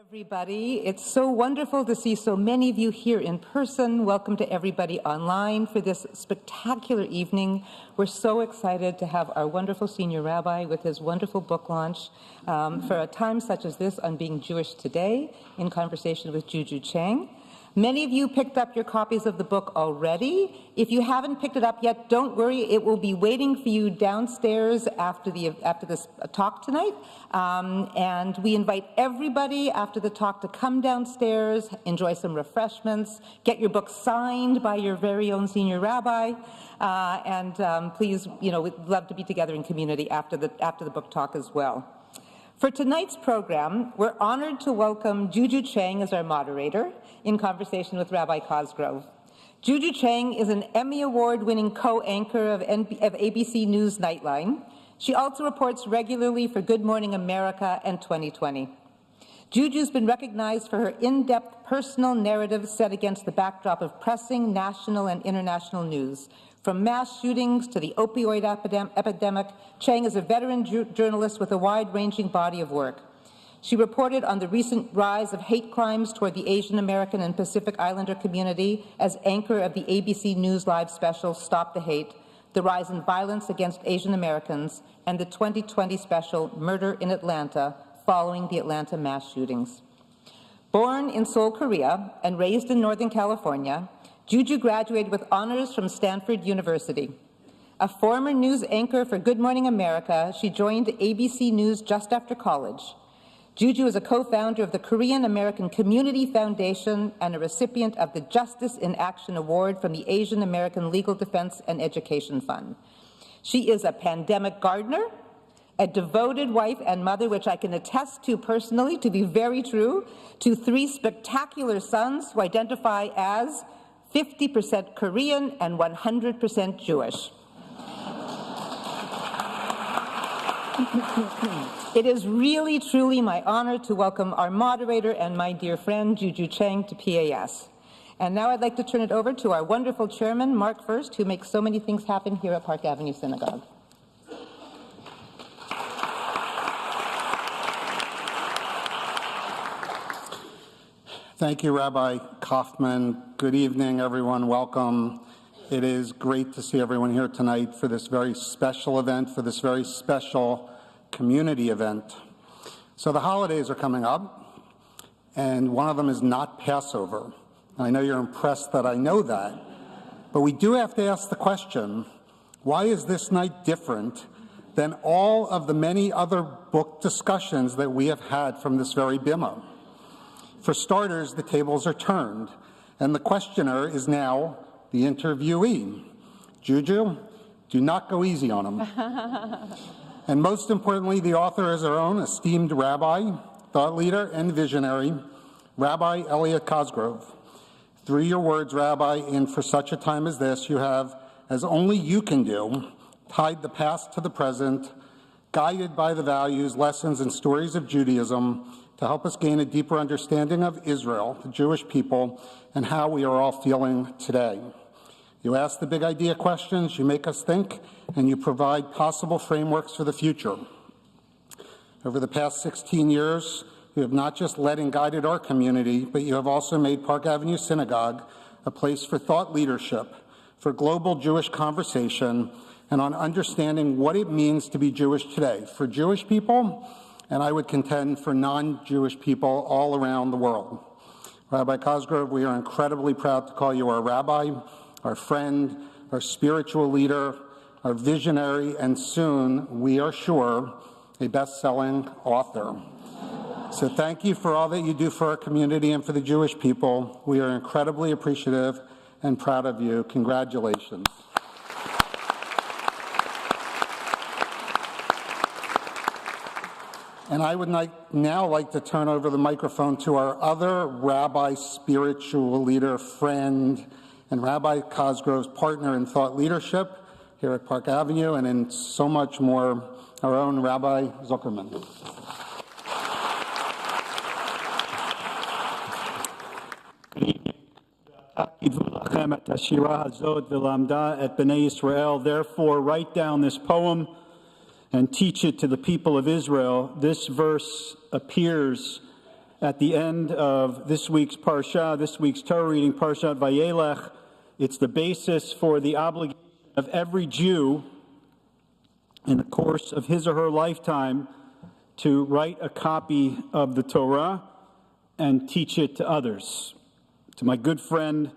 Everybody, it's so wonderful to see so many of you here in person. Welcome to everybody online for this spectacular evening. We're so excited to have our wonderful senior rabbi with his wonderful book launch for a time such as this on being Jewish today in conversation with Juju Chang. Many of you picked up your copies of the book already. If you haven't picked it up yet, don't worry. It will be waiting for you downstairs after this talk tonight. And we invite everybody after the talk to come downstairs, enjoy some refreshments, get your book signed by your very own senior rabbi, and please, we'd love to be together in community after the book talk as well. For tonight's program, we're honored to welcome Juju Chang as our moderator in conversation with Rabbi Cosgrove. Juju Chang is an Emmy Award-winning co-anchor of ABC News Nightline. She also reports regularly for Good Morning America and 2020. Juju's been recognized for her in-depth personal narrative set against the backdrop of pressing national and international news. From mass shootings to the opioid epidemic, Chang is a veteran journalist with a wide-ranging body of work. She reported on the recent rise of hate crimes toward the Asian American and Pacific Islander community as anchor of the ABC News Live special, Stop the Hate, the rise in violence against Asian Americans, and the 2020 special, Murder in Atlanta, following the Atlanta mass shootings. Born in Seoul, Korea, and raised in Northern California, Juju graduated with honors from Stanford University. A former news anchor for Good Morning America, she joined ABC News just after college. Juju is a co-founder of the Korean American Community Foundation and a recipient of the Justice in Action Award from the Asian American Legal Defense and Education Fund. She is a pandemic gardener, a devoted wife and mother, which I can attest to personally to be very true, to 3 spectacular sons who identify as 50% Korean and 100% Jewish. It is really, truly my honor to welcome our moderator and my dear friend, Juju Chang, to PAS. And now I'd like to turn it over to our wonderful chairman, Mark First, who makes so many things happen here at Park Avenue Synagogue. Thank you, Rabbi Kaufman. Good evening, everyone. Welcome. It is great to see everyone here tonight for this very special event, for this very special community event. So the holidays are coming up, and one of them is not Passover. I know you're impressed that I know that, but we do have to ask the question, why is this night different than all of the many other book discussions that we have had from this very bima? For starters, the tables are turned, and the questioner is now the interviewee. Juju, do not go easy on him. And most importantly, the author is our own esteemed rabbi, thought leader, and visionary, Rabbi Elliot Cosgrove. Through your words, Rabbi, and for such a time as this, you have, as only you can do, tied the past to the present, guided by the values, lessons, and stories of Judaism to help us gain a deeper understanding of Israel, the Jewish people, and how we are all feeling today. You ask the big idea questions, you make us think, and you provide possible frameworks for the future. Over the past 16 years, you have not just led and guided our community, but you have also made Park Avenue Synagogue a place for thought leadership, for global Jewish conversation, and on understanding what it means to be Jewish today, for Jewish people, and I would contend for non-Jewish people all around the world. Rabbi Cosgrove, we are incredibly proud to call you our rabbi, our friend, our spiritual leader, our visionary, and soon, we are sure, a best-selling author. So thank you for all that you do for our community and for the Jewish people. We are incredibly appreciative and proud of you. Congratulations. And I would now like to turn over the microphone to our other rabbi, spiritual leader, friend, and Rabbi Cosgrove's partner in thought leadership here at Park Avenue and in so much more, our own Rabbi Zuckerman. Therefore, write down this poem and teach it to the people of Israel. This verse appears at the end of this week's Parsha, this week's Torah reading, Parshat Vayelech. It's the basis for the obligation of every Jew in the course of his or her lifetime to write a copy of the Torah and teach it to others. To my good friend,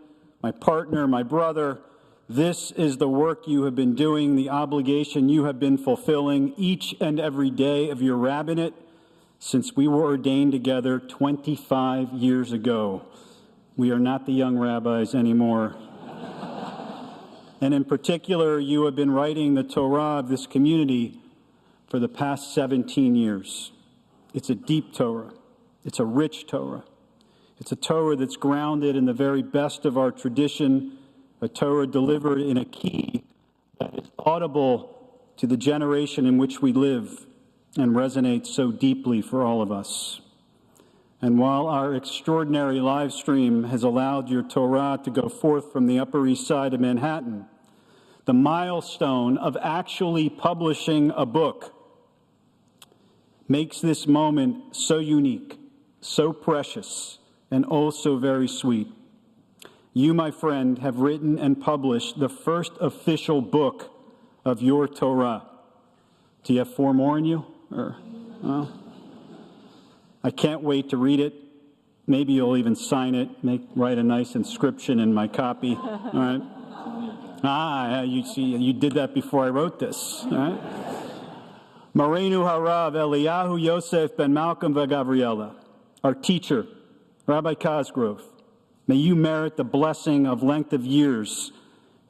my partner, my brother, this is the work you have been doing, the obligation you have been fulfilling each and every day of your rabbinate since we were ordained together 25 years ago. We are not the young rabbis anymore. And in particular, you have been writing the Torah of this community for the past 17 years. It's a deep Torah. It's a rich Torah. It's a Torah that's grounded in the very best of our tradition, a Torah delivered in a key that is audible to the generation in which we live and resonates so deeply for all of us. And while our extraordinary live stream has allowed your Torah to go forth from the Upper East Side of Manhattan, the milestone of actually publishing a book makes this moment so unique, so precious, and oh so very sweet. You, my friend, have written and published the first official book of your Torah. Do you have 4 more in you? I can't wait to read it. Maybe you'll even sign it, write a nice inscription in my copy. All right. You see, you did that before I wrote this. All right. Marenu Harav Eliyahu Yosef ben Malcolm Gabriela, our teacher, Rabbi Cosgrove. May you merit the blessing of length of years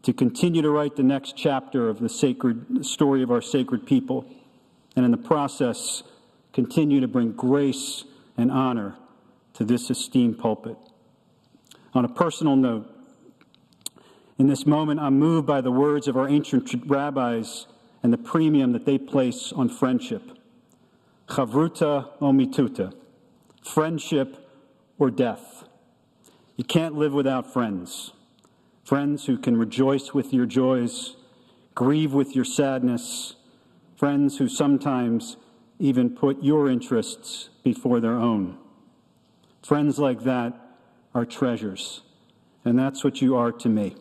to continue to write the next chapter of the sacred story of our sacred people, and in the process, continue to bring grace and honor to this esteemed pulpit. On a personal note, in this moment, I'm moved by the words of our ancient rabbis and the premium that they place on friendship. Chavruta o mituta, friendship or death. You can't live without friends. Friends who can rejoice with your joys, grieve with your sadness, friends who sometimes even put your interests before their own. Friends like that are treasures, and that's what you are to me,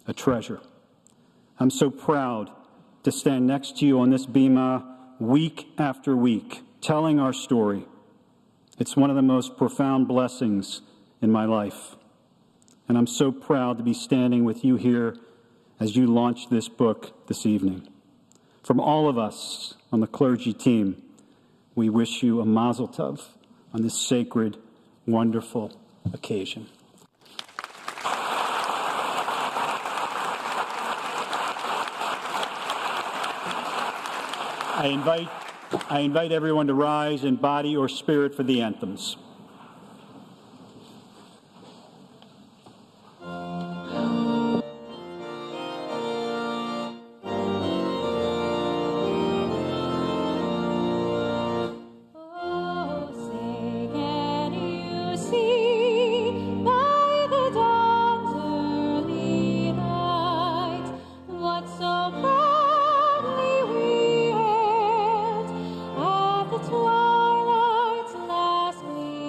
a treasure. I'm so proud to stand next to you on this bima week after week, telling our story. It's one of the most profound blessings in my life. And I'm so proud to be standing with you here as you launch this book this evening. From all of us on the clergy team, we wish you a mazel tov on this sacred, wonderful occasion. I invite everyone to rise in body or spirit for the anthems. Twilight's last gleam.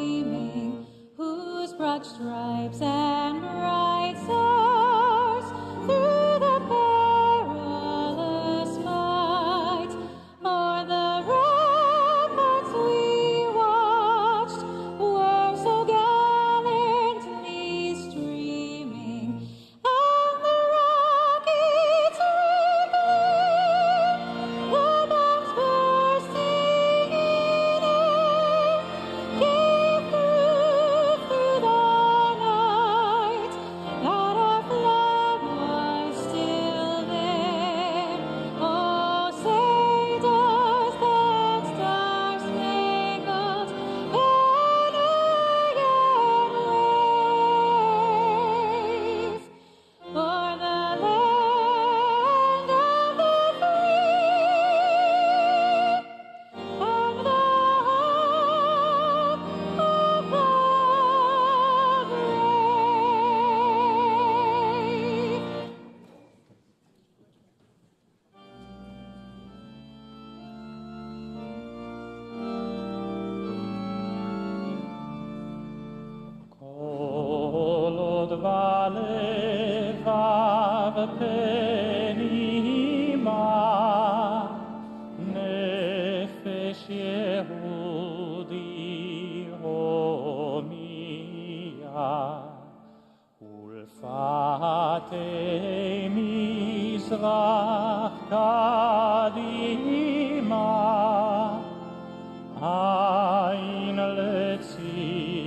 Yehudi Homiya Ulfate Mizrach Kadima Ein LeZion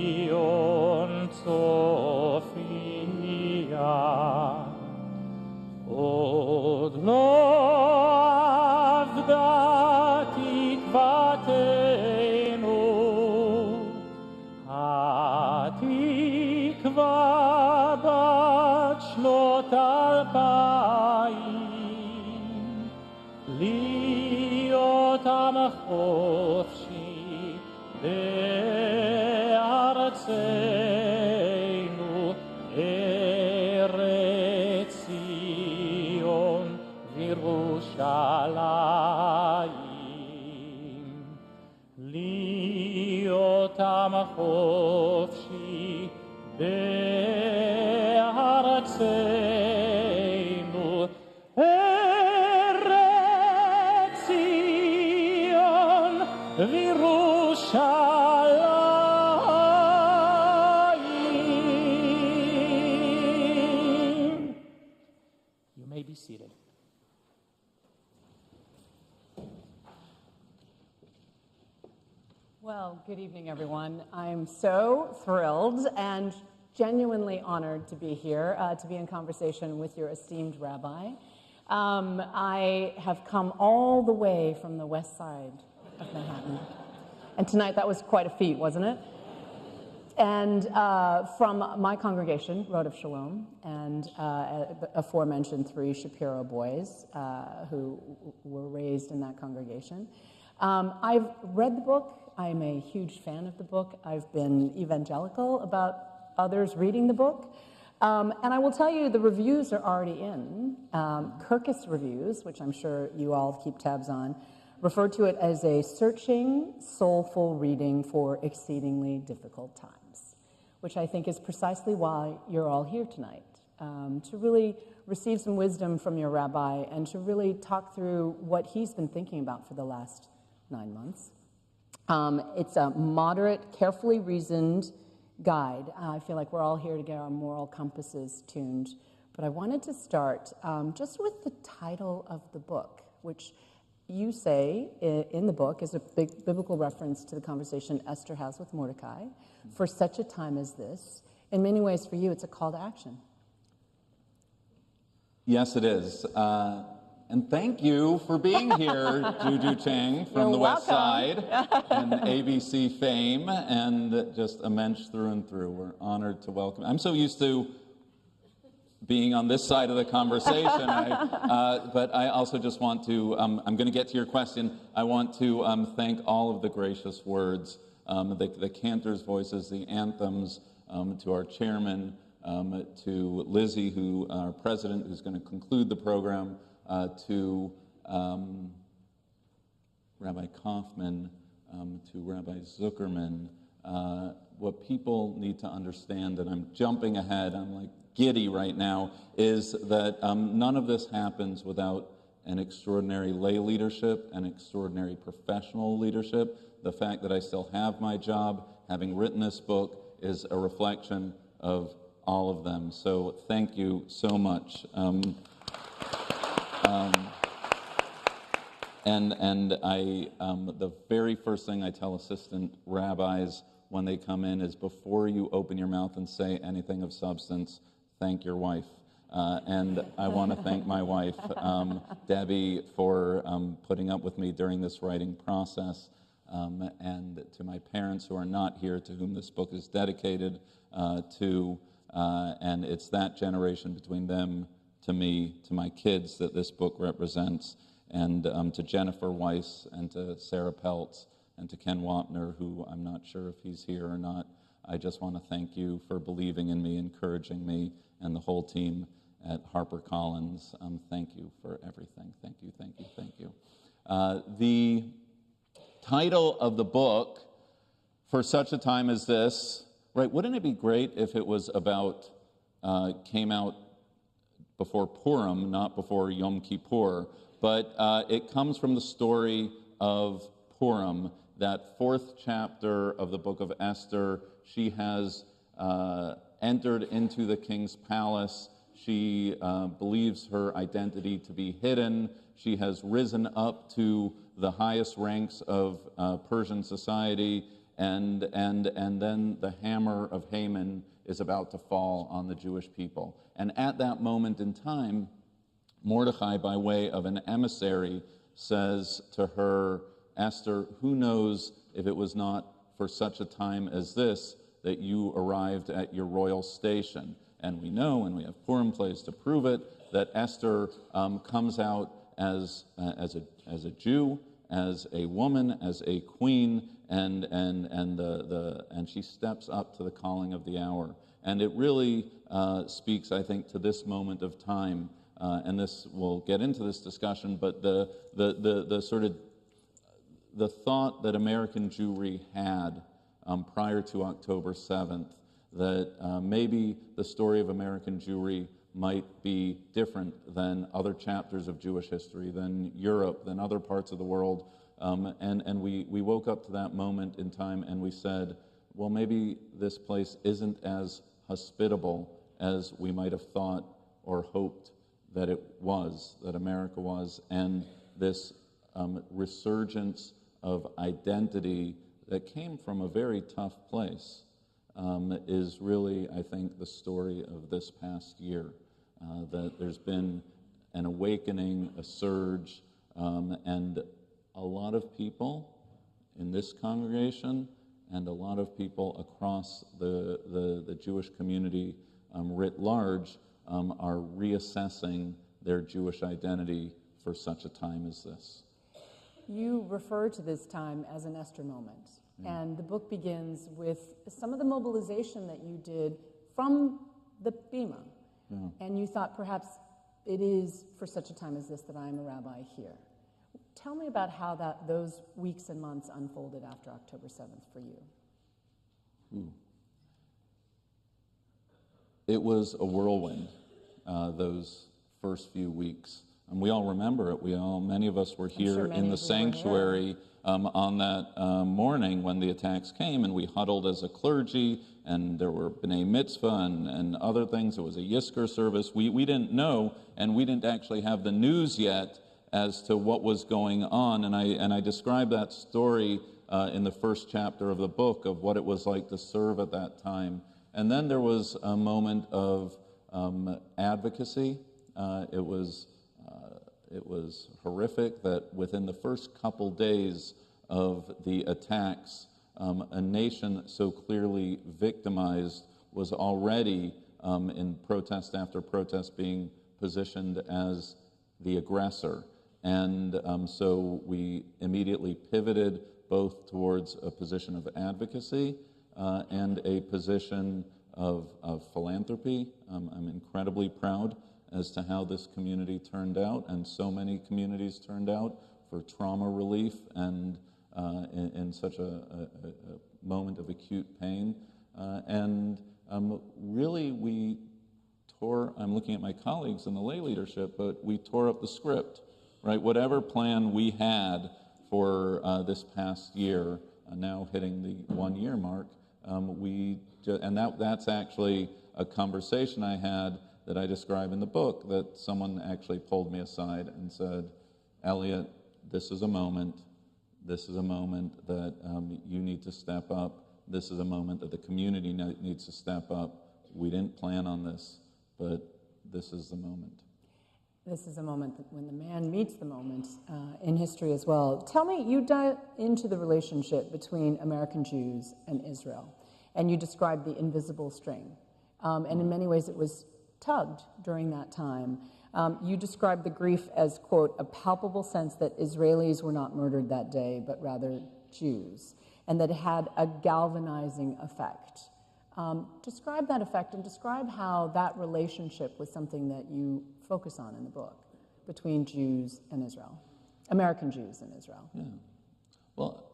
Tzofia Od lo avda tikvatenu Hatikva bat shlot alpayim Liot am chofshi be'artzenu Eretz Zion v'Yerushalayim Liot am chofshi be'artzenu Eretz Zion v'Yerushalayim. You may be seated. Well, good evening, everyone. I'm so thrilled and genuinely honored to be here, to be in conversation with your esteemed rabbi. I have come all the way from the west side of Manhattan. And tonight, that was quite a feat, wasn't it? And from my congregation, Road of Shalom, and the aforementioned 3 Shapiro boys who were raised in that congregation. I've read the book. I'm a huge fan of the book. I've been evangelical about others reading the book. And I will tell you, the reviews are already in. Kirkus Reviews, which I'm sure you all keep tabs on, referred to it as a searching, soulful reading for exceedingly difficult times, which I think is precisely why you're all here tonight, to really receive some wisdom from your rabbi and to really talk through what he's been thinking about for the last 9 months. It's a moderate, carefully reasoned guide. I feel like we're all here to get our moral compasses tuned. But I wanted to start just with the title of the book, which you say in the book is a big biblical reference to the conversation Esther has with Mordecai. For such a time as this, in many ways for you, it's a call to action. Yes, it is. And thank you for being here, Juju Chang from the West Side and ABC fame, and just a mensch through and through. We're honored to welcome. I'm so used to being on this side of the conversation, but I also just want to, I'm going to get to your question. I want to thank all of the gracious words, the cantors' voices, the anthems, to our chairman, to Lizzie, who our president, who's going to conclude the program, to Rabbi Kaufman, to Rabbi Zuckerman. What people need to understand, and I'm jumping ahead, I'm like giddy right now, is that none of this happens without an extraordinary lay leadership and extraordinary professional leadership. The fact that I still have my job, having written this book, is a reflection of all of them. So thank you so much. The very first thing I tell assistant rabbis when they come in is, before you open your mouth and say anything of substance, thank your wife. And I want to thank my wife, Debbie, for putting up with me during this writing process, and to my parents who are not here, to whom this book is dedicated to, and it's that generation between them to me, to my kids, that this book represents, and to Jennifer Weiss and to Sarah Peltz and to Ken Wapner, who I'm not sure if he's here or not. I just want to thank you for believing in me, encouraging me, and the whole team at HarperCollins. Thank you for everything. Thank you, thank you, thank you. The title of the book, For Such a Time as This, right, wouldn't it be great if it was about, came out before Purim, not before Yom Kippur, but it comes from the story of Purim, that fourth chapter of the book of Esther, she has entered into the king's palace. She believes her identity to be hidden. She has risen up to the highest ranks of Persian society, and then the hammer of Haman is about to fall on the Jewish people. And at that moment in time, Mordecai, by way of an emissary, says to her, Esther, who knows if it was not for such a time as this that you arrived at your royal station. And we know, and we have Purim plays to prove it, that Esther comes out as a Jew, as a woman, as a queen, and she steps up to the calling of the hour. And it really speaks, I think, to this moment of time. And this, we'll get into this discussion, but the sort of the thought that American Jewry had prior to October 7th, that maybe the story of American Jewry might be different than other chapters of Jewish history, than Europe, than other parts of the world. And we woke up to that moment in time and we said, well, maybe this place isn't as hospitable as we might have thought or hoped that it was, that America was. And this resurgence of identity that came from a very tough place is really, I think, the story of this past year. That there's been an awakening, a surge, and a lot of people in this congregation and a lot of people across the Jewish community writ large are reassessing their Jewish identity for such a time as this. You refer to this time as an Esther moment, and the book begins with some of the mobilization that you did from the Bima, and you thought perhaps it is for such a time as this that I am a rabbi here. Tell me about how those weeks and months unfolded after October 7th for you. It was a whirlwind, those first few weeks. And we all remember it. Many of us were here in the sanctuary on that morning when the attacks came, and we huddled as a clergy, and there were B'nai Mitzvah and other things. It was a Yizkor service. We didn't know, and we didn't actually have the news yet as to what was going on. And I described that story in the first chapter of the book of what it was like to serve at that time. And then there was a moment of advocacy. It was horrific that within the first couple days of the attacks, a nation so clearly victimized was already in protest after protest being positioned as the aggressor. And so we immediately pivoted both towards a position of advocacy and a position of philanthropy. I'm incredibly proud as to how this community turned out, and so many communities turned out for trauma relief and in such a moment of acute pain. Really we tore, I'm looking at my colleagues in the lay leadership, but we tore up the script, right? Whatever plan we had for this past year, now hitting the 1 year mark, that's actually a conversation I had that I describe in the book, that someone actually pulled me aside and said, Elliot, this is a moment that you need to step up. This is a moment that the community needs to step up. We didn't plan on this, but this is the moment. This is a moment when the man meets the moment in history as well. Tell me, you dive into the relationship between American Jews and Israel, and you describe the invisible string. And in many ways it was tugged during that time. You described the grief as, quote, a palpable sense that Israelis were not murdered that day, but rather Jews, and that it had a galvanizing effect. Describe that effect and describe how that relationship was something that you focus on in the book between Jews and Israel, American Jews and Israel. Yeah. Well,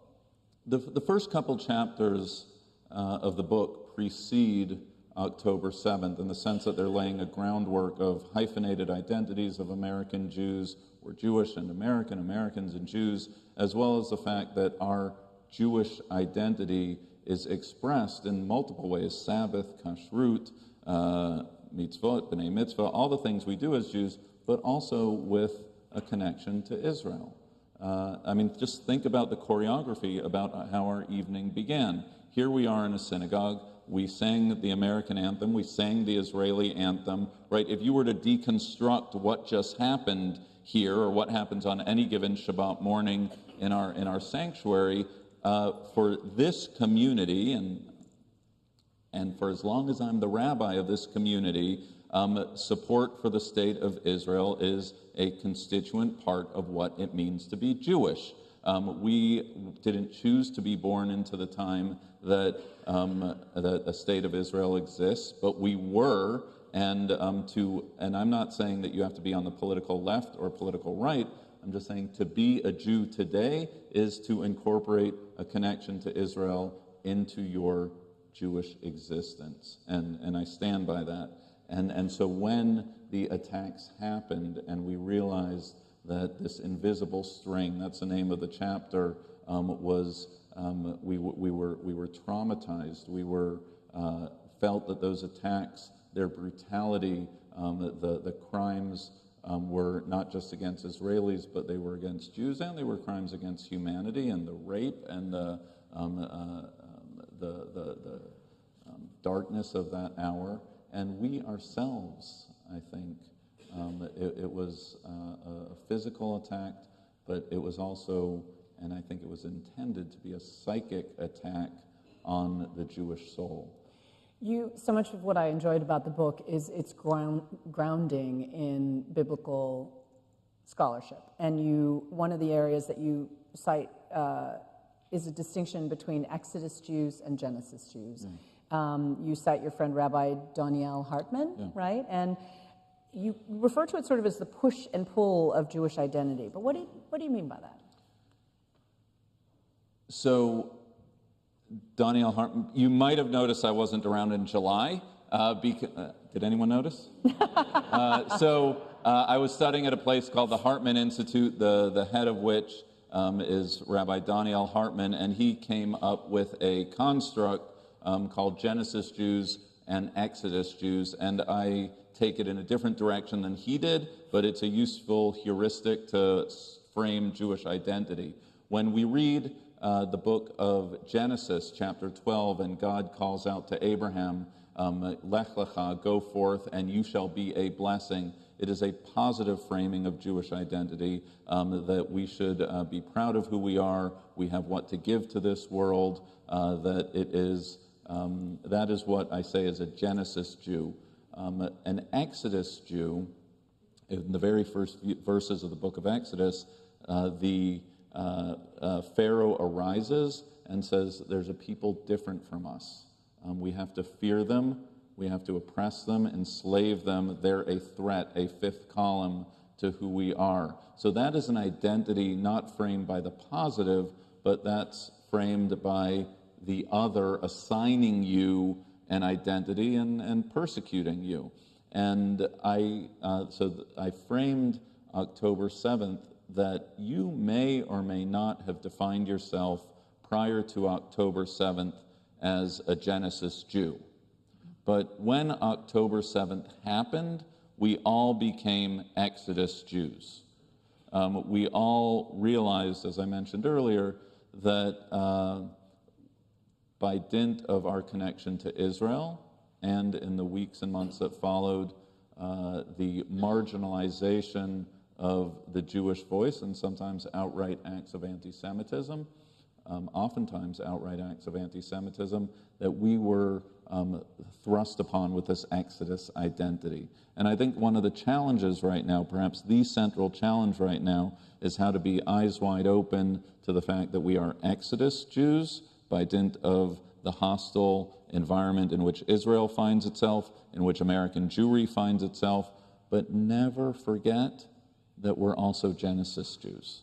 the first couple chapters of the book precede October 7th in the sense that they're laying a groundwork of hyphenated identities of American Jews or Jewish and American, Americans and Jews, as well as the fact that our Jewish identity is expressed in multiple ways: Sabbath, kashrut, mitzvot, b'nai mitzvah, all the things we do as Jews, but also with a connection to Israel. Just think about the choreography about how our evening began. Here we are in a synagogue. We sang the American anthem. We sang the Israeli anthem, right? If you were to deconstruct what just happened here, or what happens on any given Shabbat morning in our sanctuary, for this community, and for as long as I'm the rabbi of this community, support for the state of Israel is a constituent part of what it means to be Jewish. We didn't choose to be born into the time that a state of Israel exists, but we were, and I'm not saying that you have to be on the political left or political right. I'm just saying to be a Jew today is to incorporate a connection to Israel into your Jewish existence, and I stand by that. And so when the attacks happened and we realized that this invisible string, that's the name of the chapter, we were traumatized. We were felt that those attacks, their brutality, the crimes were not just against Israelis, but they were against Jews, and they were crimes against humanity, and the rape and the darkness of that hour. And we ourselves, I think, it was a physical attack, but it was also, and I think it was intended to be a psychic attack on the Jewish soul. So much of what I enjoyed about the book is its grounding in biblical scholarship. And one of the areas that you cite is a distinction between Exodus Jews and Genesis Jews. You cite your friend Rabbi Daniel Hartman, right? And you refer to it sort of as the push and pull of Jewish identity. But what do you mean by that? So, Daniel Hartman, you might have noticed I wasn't around in July. Did anyone notice? I was studying at a place called the Hartman Institute, the head of which is Rabbi Daniel Hartman, and he came up with a construct called Genesis Jews and Exodus Jews, and I take it in a different direction than he did, but it's a useful heuristic to frame Jewish identity. When we read the book of Genesis, chapter 12, and God calls out to Abraham, Lech lecha, go forth, and you shall be a blessing. It is a positive framing of Jewish identity, that we should be proud of who we are. We have what to give to this world, that is what I say is a Genesis Jew. An Exodus Jew, in the very first verses of the book of Exodus, the Pharaoh arises and says, there's a people different from us. We have to fear them. We have to oppress them, enslave them. They're a threat, a fifth column to who we are. So that is an identity not framed by the positive, but that's framed by the other assigning you an identity and persecuting you. And I framed October 7th that you may or may not have defined yourself prior to October 7th as a Genesis Jew. But when October 7th happened, we all became Exodus Jews. We all realized, as I mentioned earlier, that by dint of our connection to Israel, and in the weeks and months that followed, the marginalization of the Jewish voice, and sometimes outright acts of anti-Semitism, oftentimes outright acts of anti-Semitism, that we were thrust upon with this Exodus identity. And I think one of the challenges right now, perhaps the central challenge right now, is how to be eyes wide open to the fact that we are Exodus Jews by dint of the hostile environment in which Israel finds itself, in which American Jewry finds itself, but never forget that we're also Genesis Jews,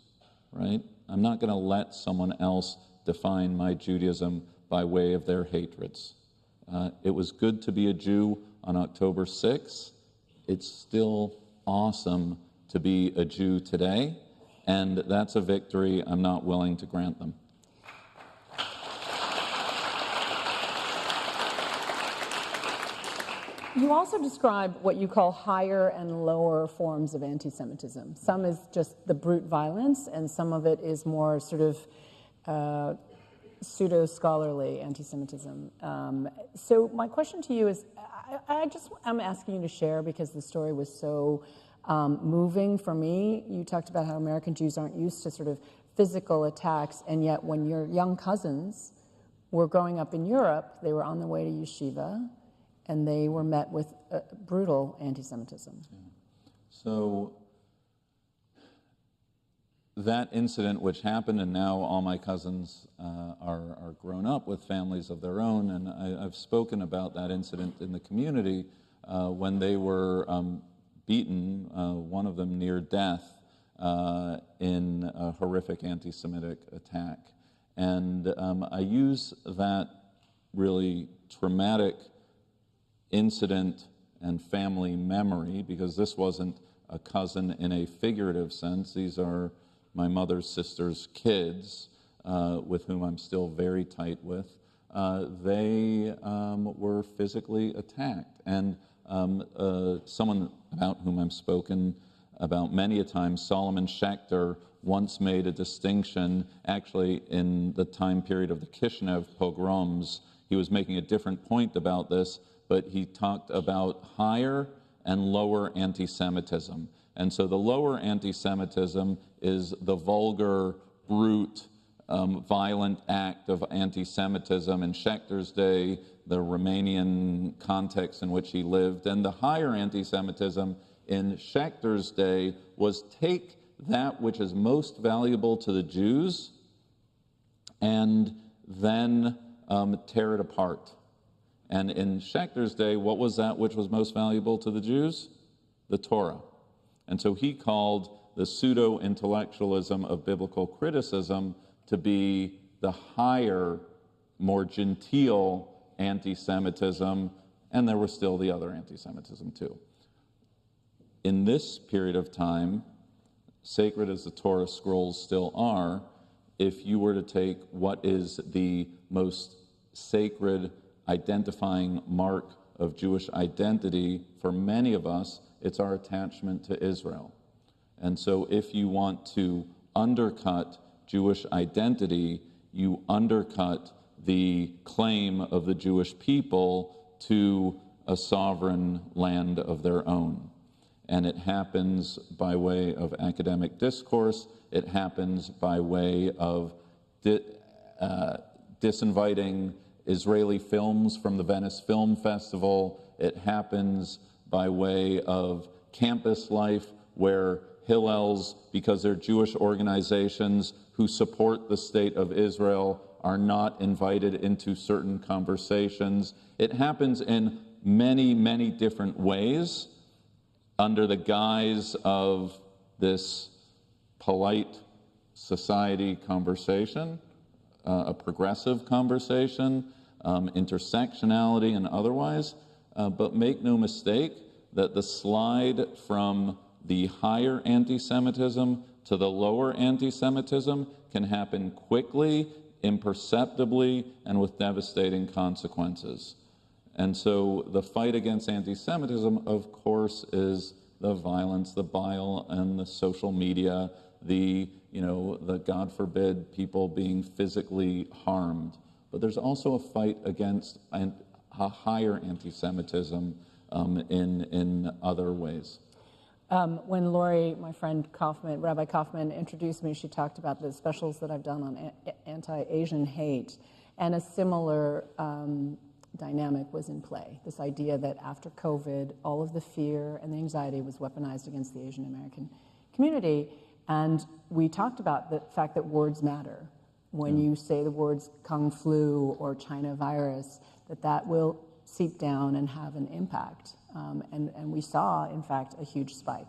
right? I'm not going to let someone else define my Judaism by way of their hatreds. It was good to be a Jew on October 6th. It's still awesome to be a Jew today, and that's a victory I'm not willing to grant them. You also describe what you call higher and lower forms of anti-Semitism. Some is just the brute violence, and some of it is more sort of pseudo-scholarly anti-Semitism. So my question to you is, I'm asking you to share because the story was so moving for me. You talked about how American Jews aren't used to sort of physical attacks, and yet when your young cousins were growing up in Europe, they were on the way to yeshiva, and they were met with brutal anti-Semitism. Yeah. So that incident which happened, and now all my cousins are grown up with families of their own, and I've spoken about that incident in the community when they were beaten, one of them near death, in a horrific anti-Semitic attack. And I use that really traumatic incident and family memory, because this wasn't a cousin in a figurative sense. These are my mother's sister's kids, with whom I'm still very tight with. They were physically attacked. And someone about whom I've spoken about many a time, Solomon Schechter, once made a distinction, actually in the time period of the Kishinev pogroms. He was making a different point about this, but he talked about higher and lower anti-Semitism. And so the lower anti-Semitism is the vulgar, brute, violent act of anti-Semitism in Schechter's day, the Romanian context in which he lived. And the higher anti-Semitism in Schechter's day was take that which is most valuable to the Jews and then tear it apart. And in Schechter's day, what was that which was most valuable to the Jews? The Torah. And so he called the pseudo-intellectualism of biblical criticism to be the higher, more genteel anti-Semitism, and there was still the other anti-Semitism too. In this period of time, sacred as the Torah scrolls still are, if you were to take what is the most sacred identifying mark of Jewish identity, for many of us, it's our attachment to Israel. And so if you want to undercut Jewish identity, you undercut the claim of the Jewish people to a sovereign land of their own. And it happens by way of academic discourse. It happens by way of disinviting Israeli films from the Venice Film Festival. It happens by way of campus life where Hillels, because they're Jewish organizations who support the state of Israel, are not invited into certain conversations. It happens in many, many different ways under the guise of this polite society conversation, a progressive conversation, intersectionality and otherwise. But make no mistake that the slide from the higher anti-Semitism to the lower anti-Semitism can happen quickly, imperceptibly, and with devastating consequences. And so the fight against anti-Semitism, of course, is the violence, the bile, and the social media, the God forbid, people being physically harmed. But there's also a fight against a higher anti-Semitism in other ways. When Lori, my friend Kaufman, Rabbi Kaufman, introduced me, she talked about the specials that I've done on anti-Asian hate, and a similar dynamic was in play. This idea that after COVID, all of the fear and the anxiety was weaponized against the Asian American community, and we talked about the fact that words matter. When you say the words Kung flu or China virus, that will seep down and have an impact. And we saw, in fact, a huge spike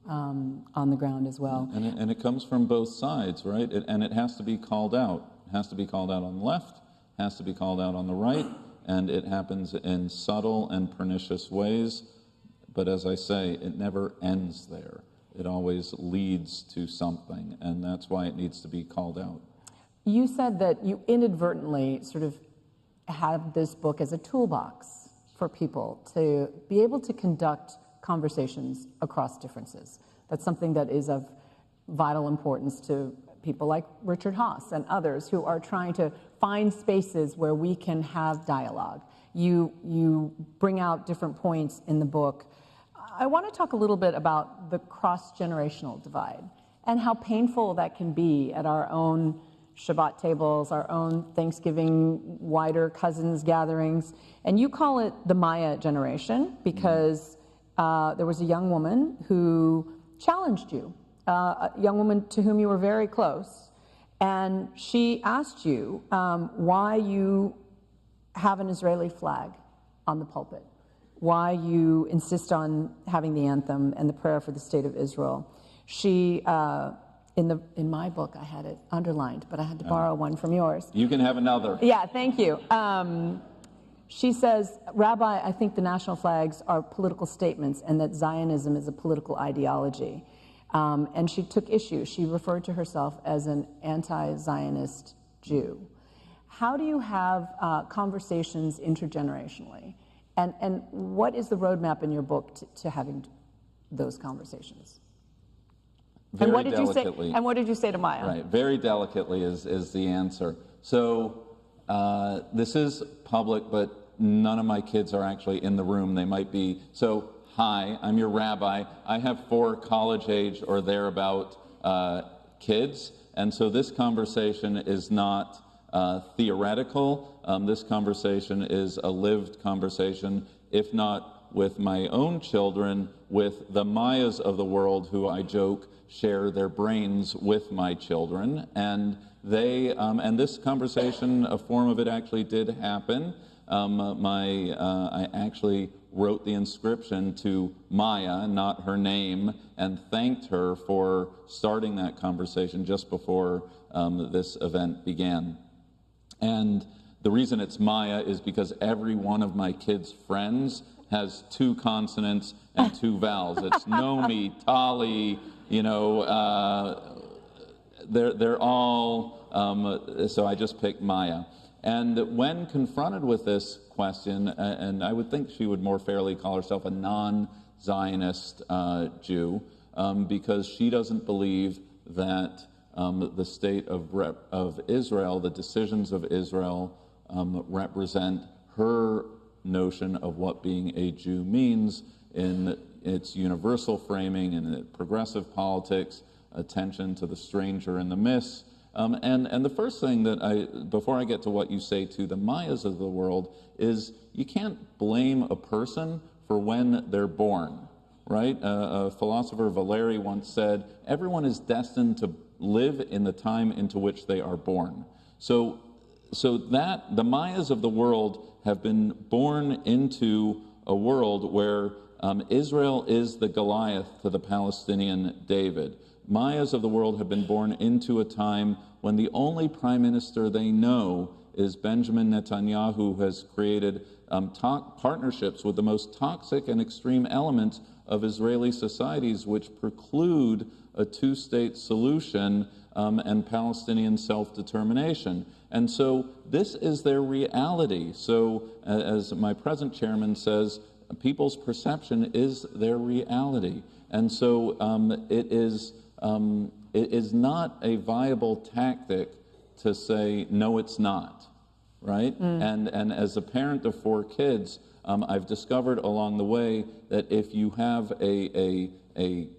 on the ground as well. And it comes from both sides, right? And it has to be called out. It has to be called out on the left, has to be called out on the right, and it happens in subtle and pernicious ways. But as I say, it never ends there. It always leads to something, and that's why it needs to be called out. You said that you inadvertently sort of have this book as a toolbox for people to be able to conduct conversations across differences. That's something that is of vital importance to people like Richard Haas and others who are trying to find spaces where we can have dialogue. You bring out different points in the book. I want to talk a little bit about the cross-generational divide and how painful that can be at our own Shabbat tables, our own Thanksgiving wider cousins gatherings. And you call it the Maya generation because there was a young woman who challenged you, a young woman to whom you were very close. And she asked you why you have an Israeli flag on the pulpit, why you insist on having the anthem and the prayer for the state of Israel. She, in my book, I had it underlined, but I had to borrow one from yours. You can have another. Yeah, thank you. She says, Rabbi, I think the national flags are political statements and that Zionism is a political ideology. And she took issue. She referred to herself as an anti-Zionist Jew. How do you have conversations intergenerationally? And what is the roadmap in your book to having those conversations? Very and what did delicately. You say? And what did you say to Maya? Right, very delicately is the answer. So this is public, but none of my kids are actually in the room. They might be. So, hi, I'm your rabbi. I have 4 college-age or thereabout kids, and so this conversation is not theoretical. This conversation is a lived conversation, if not with my own children, with the Mayas of the world who I joke share their brains with my children. And they, and this conversation, a form of it actually did happen. I actually wrote the inscription to Maya, not her name, and thanked her for starting that conversation just before this event began. And the reason it's Maya is because every one of my kids' friends has 2 consonants and 2 vowels. It's Nomi, Tali, you know, they're all, so I just picked Maya. And when confronted with this question, and I would think she would more fairly call herself a non-Zionist Jew, because she doesn't believe that the state of Israel, the decisions of Israel, represent her notion of what being a Jew means in its universal framing and progressive politics, attention to the stranger in the midst. And the first thing that before I get to what you say to the Mayas of the world, is you can't blame a person for when they're born, right? A philosopher, Valéry, once said, everyone is destined to live in the time into which they are born. So that the Mayas of the world have been born into a world where Israel is the Goliath to the Palestinian David. Mayas of the world have been born into a time when the only prime minister they know is Benjamin Netanyahu, who has created partnerships with the most toxic and extreme elements of Israeli societies, which preclude a 2-state solution and Palestinian self-determination. And so this is their reality. So as my present chairman says, people's perception is their reality. And so it is not a viable tactic to say, no, it's not, right? And as a parent of 4 kids, I've discovered along the way that if you have a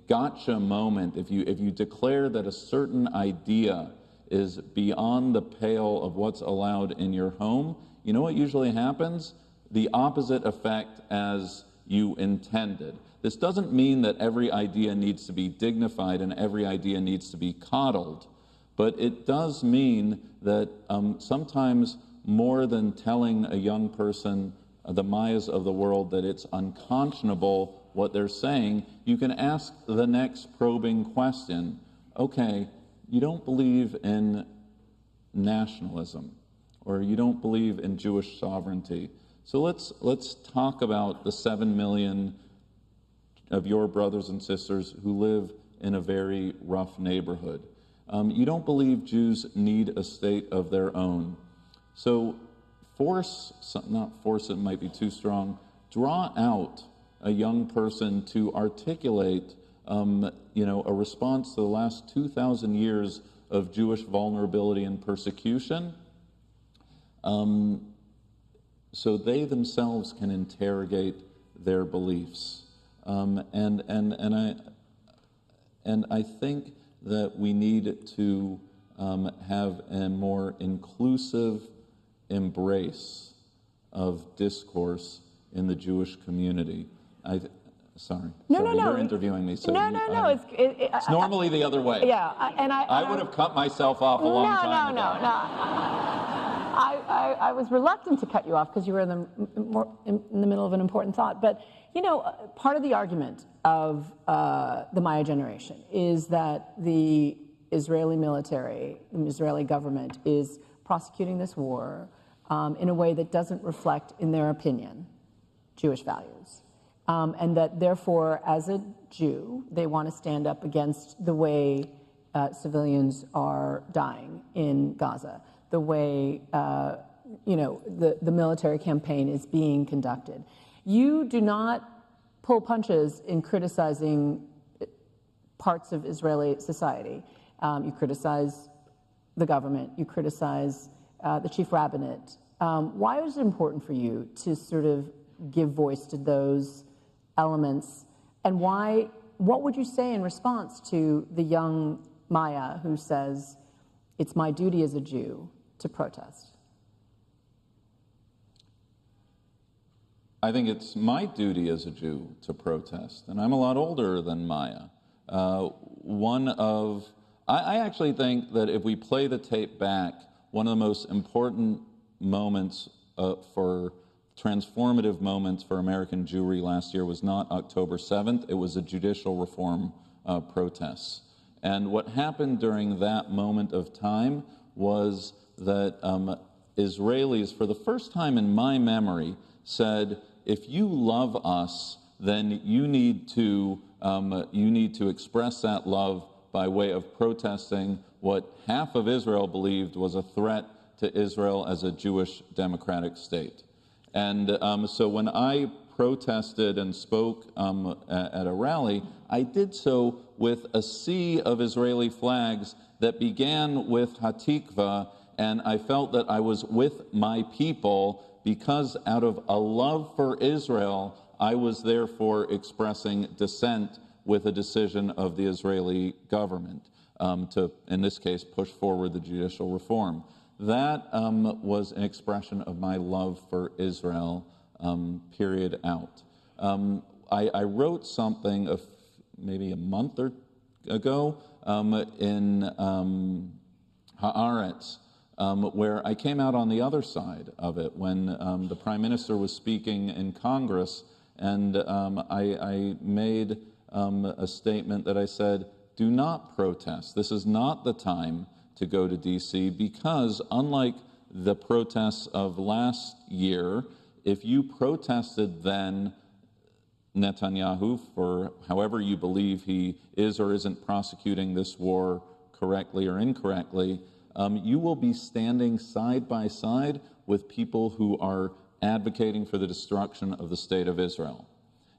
gotcha moment, if you declare that a certain idea is beyond the pale of what's allowed in your home, you know what usually happens? The opposite effect as you intended. This doesn't mean that every idea needs to be dignified and every idea needs to be coddled, but it does mean that sometimes more than telling a young person, the Mayas of the world, that it's unconscionable what they're saying, you can ask the next probing question. Okay, you don't believe in nationalism, or you don't believe in Jewish sovereignty. So let's talk about the 7 million of your brothers and sisters who live in a very rough neighborhood. You don't believe Jews need a state of their own. So not force, it might be too strong, draw out a young person to articulate, a response to the last 2,000 years of Jewish vulnerability and persecution, so they themselves can interrogate their beliefs. And I think that we need to have a more inclusive embrace of discourse in the Jewish community. Sorry, you're interviewing me. So No. It's normally the other way. Yeah, I would have cut myself off a long time ago. I was reluctant to cut you off because you were in the middle of an important thought. But, part of the argument of the Maya generation is that the Israeli military, the Israeli government, is prosecuting this war in a way that doesn't reflect, in their opinion, Jewish values. And that, therefore, as a Jew, they want to stand up against the way civilians are dying in Gaza, the way, the military campaign is being conducted. You do not pull punches in criticizing parts of Israeli society. You criticize the government. You criticize the chief rabbinate. Why is it important for you to sort of give voice to those elements? And what would you say in response to the young Maya who says, it's my duty as a Jew to protest? I think it's my duty as a Jew to protest, and I'm a lot older than Maya. I actually think that if we play the tape back, one of the most important moments transformative moments for American Jewry last year was not October 7th, it was the judicial reform protests. And what happened during that moment of time was that Israelis, for the first time in my memory, said, if you love us, then you need to express that love by way of protesting what half of Israel believed was a threat to Israel as a Jewish democratic state. And so when I protested and spoke at a rally, I did so with a sea of Israeli flags that began with Hatikva, and I felt that I was with my people because out of a love for Israel, I was therefore expressing dissent with a decision of the Israeli government to, in this case, push forward the judicial reform. That was an expression of my love for Israel, period out. I wrote something maybe a month ago in Haaretz, where I came out on the other side of it when the Prime Minister was speaking in Congress, and I made a statement that I said, do not protest. This is not the time to go to D.C. because, unlike the protests of last year, if you protested then Netanyahu, for however you believe he is or isn't prosecuting this war correctly or incorrectly, you will be standing side by side with people who are advocating for the destruction of the state of Israel.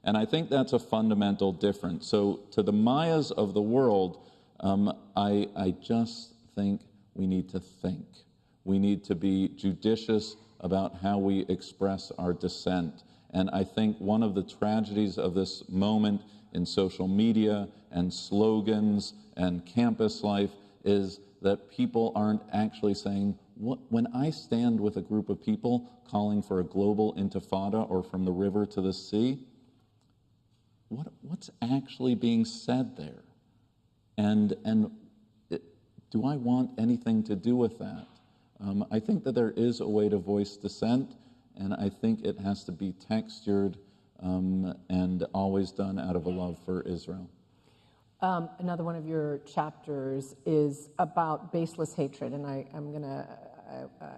And I think that's a fundamental difference. So to the Mayas of the world, I just think we need to think. We need to be judicious about how we express our dissent. And I think one of the tragedies of this moment in social media and slogans and campus life is that people aren't actually saying, when I stand with a group of people calling for a global intifada or from the river to the sea, what's actually being said there? And do I want anything to do with that? I think that there is a way to voice dissent, and I think it has to be textured and always done out of a love for Israel. Another one of your chapters is about baseless hatred, and I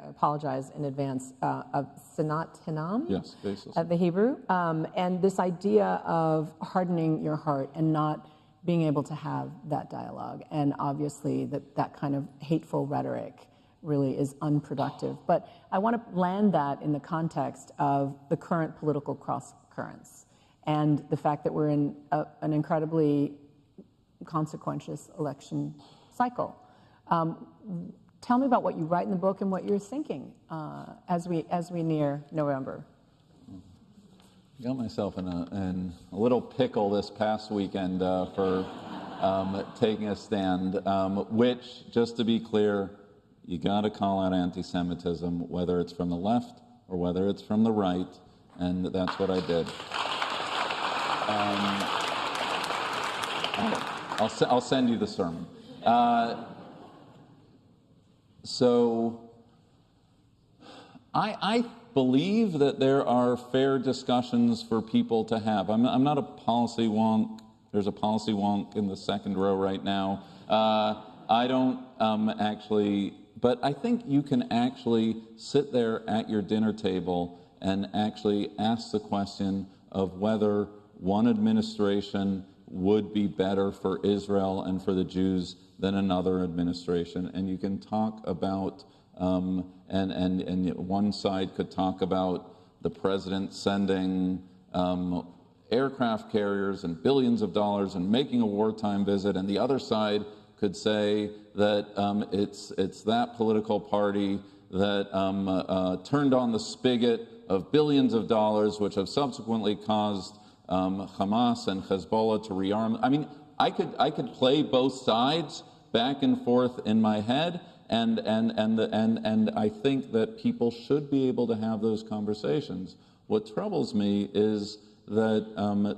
apologize in advance, of Sinat Hinam? Yes, baseless. The Hebrew, and this idea of hardening your heart and not being able to have that dialogue, and obviously that kind of hateful rhetoric really is unproductive. But I want to land that in the context of the current political occurrence, and the fact that we're in an incredibly consequential election cycle. Tell me about what you write in the book and what you're thinking as we near November. I got myself in a little pickle this past weekend for taking a stand, which, just to be clear, you got to call out anti-Semitism, whether it's from the left or whether it's from the right, and that's what I did. I'll send you the sermon. So I believe that there are fair discussions for people to have. I'm not a policy wonk. There's a policy wonk in the second row right now. I don't actually, but I think you can actually sit there at your dinner table and actually ask the question of whether one administration would be better for Israel and for the Jews than another administration. And you can talk about, and one side could talk about the president sending aircraft carriers and billions of dollars and making a wartime visit, and the other side could say that it's that political party that turned on the spigot of billions of dollars, which have subsequently caused Hamas and Hezbollah to rearm. I mean, I could play both sides back and forth in my head, and I think that people should be able to have those conversations. What troubles me is that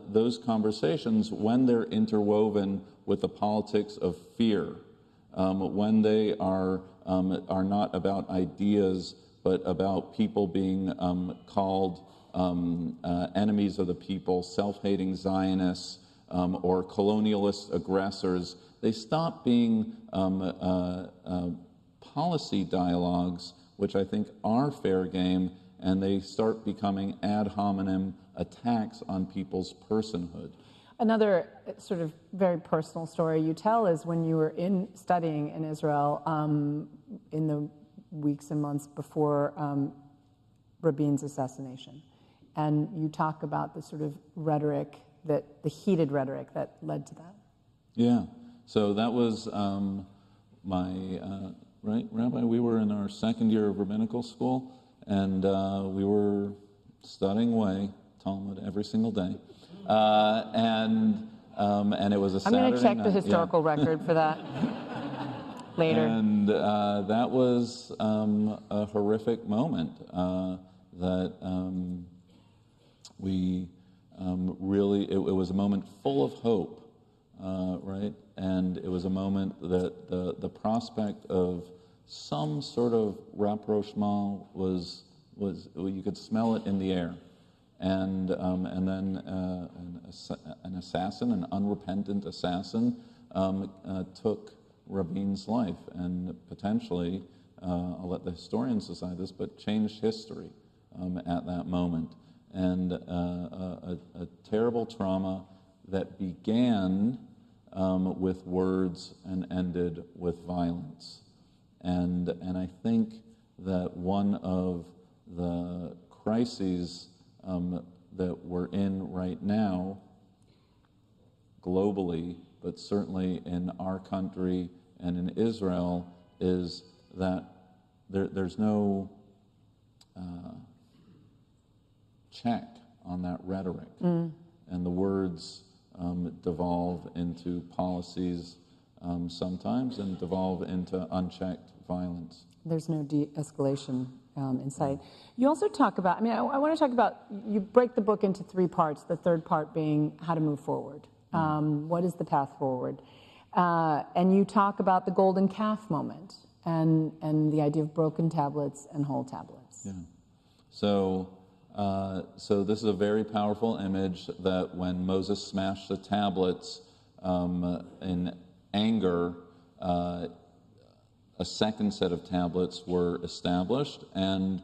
those conversations, when they're interwoven with the politics of fear, when they are not about ideas but about people being called enemies of the people, self-hating Zionists, or colonialist aggressors, they stop being policy dialogues, which I think are fair game, and they start becoming ad hominem attacks on people's personhood. Another sort of very personal story you tell is when you were studying in Israel in the weeks and months before Rabin's assassination. And you talk about the sort of rhetoric, the heated rhetoric that led to that. Yeah. So that was right, Rabbi? We were in our second year of rabbinical school, and we were studying away Talmud every single day. And it was a Saturday night. I'm going to check the historical record for that later. And that was a horrific moment that we really, it was a moment full of hope, right? And it was a moment that the prospect of some sort of rapprochement was you could smell it in the air. And then an assassin, an unrepentant assassin, took Rabin's life and potentially, I'll let the historians decide this, but changed history at that moment. And a terrible trauma that began with words and ended with violence. And I think that one of the crises that we're in right now, globally, but certainly in our country and in Israel, is that there's no check on that rhetoric. And the words devolve into policies sometimes and devolve into unchecked violence. There's no de-escalation in sight. You also talk about, I mean, I want to talk about, you break the book into three parts, the third part being how to move forward. What is the path forward? And you talk about the golden calf moment and the idea of broken tablets and whole tablets. Yeah. So this is a very powerful image that when Moses smashed the tablets in anger, a second set of tablets were established, and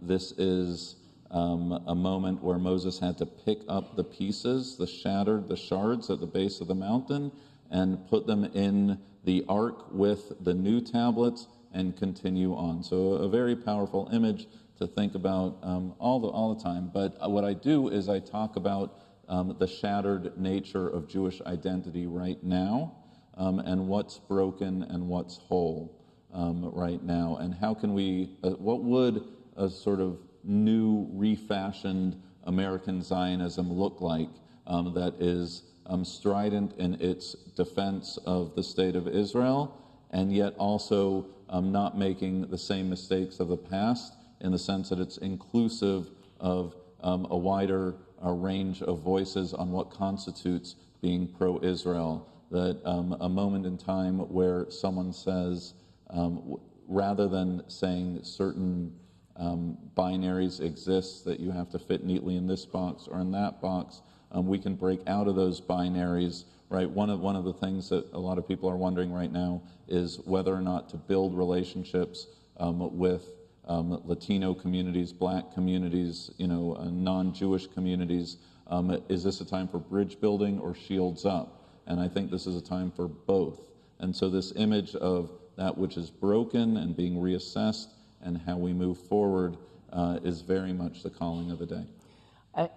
this is a moment where Moses had to pick up the pieces, the shards at the base of the mountain, and put them in the ark with the new tablets and continue on. So a very powerful image to think about all the time. But what I do is I talk about the shattered nature of Jewish identity right now, and what's broken and what's whole right now, and how can we, what would a sort of new, refashioned American Zionism look like that is strident in its defense of the state of Israel, and yet also not making the same mistakes of the past, in the sense that it's inclusive of a wider range of voices on what constitutes being pro-Israel. That a moment in time where someone says, rather than saying certain binaries exist that you have to fit neatly in this box or in that box, we can break out of those binaries, right? One of the things that a lot of people are wondering right now is whether or not to build relationships with Latino communities, Black communities, non-Jewish communities. Is this a time for bridge building or shields up? And I think this is a time for both. And so this image of that which is broken and being reassessed and how we move forward is very much the calling of the day.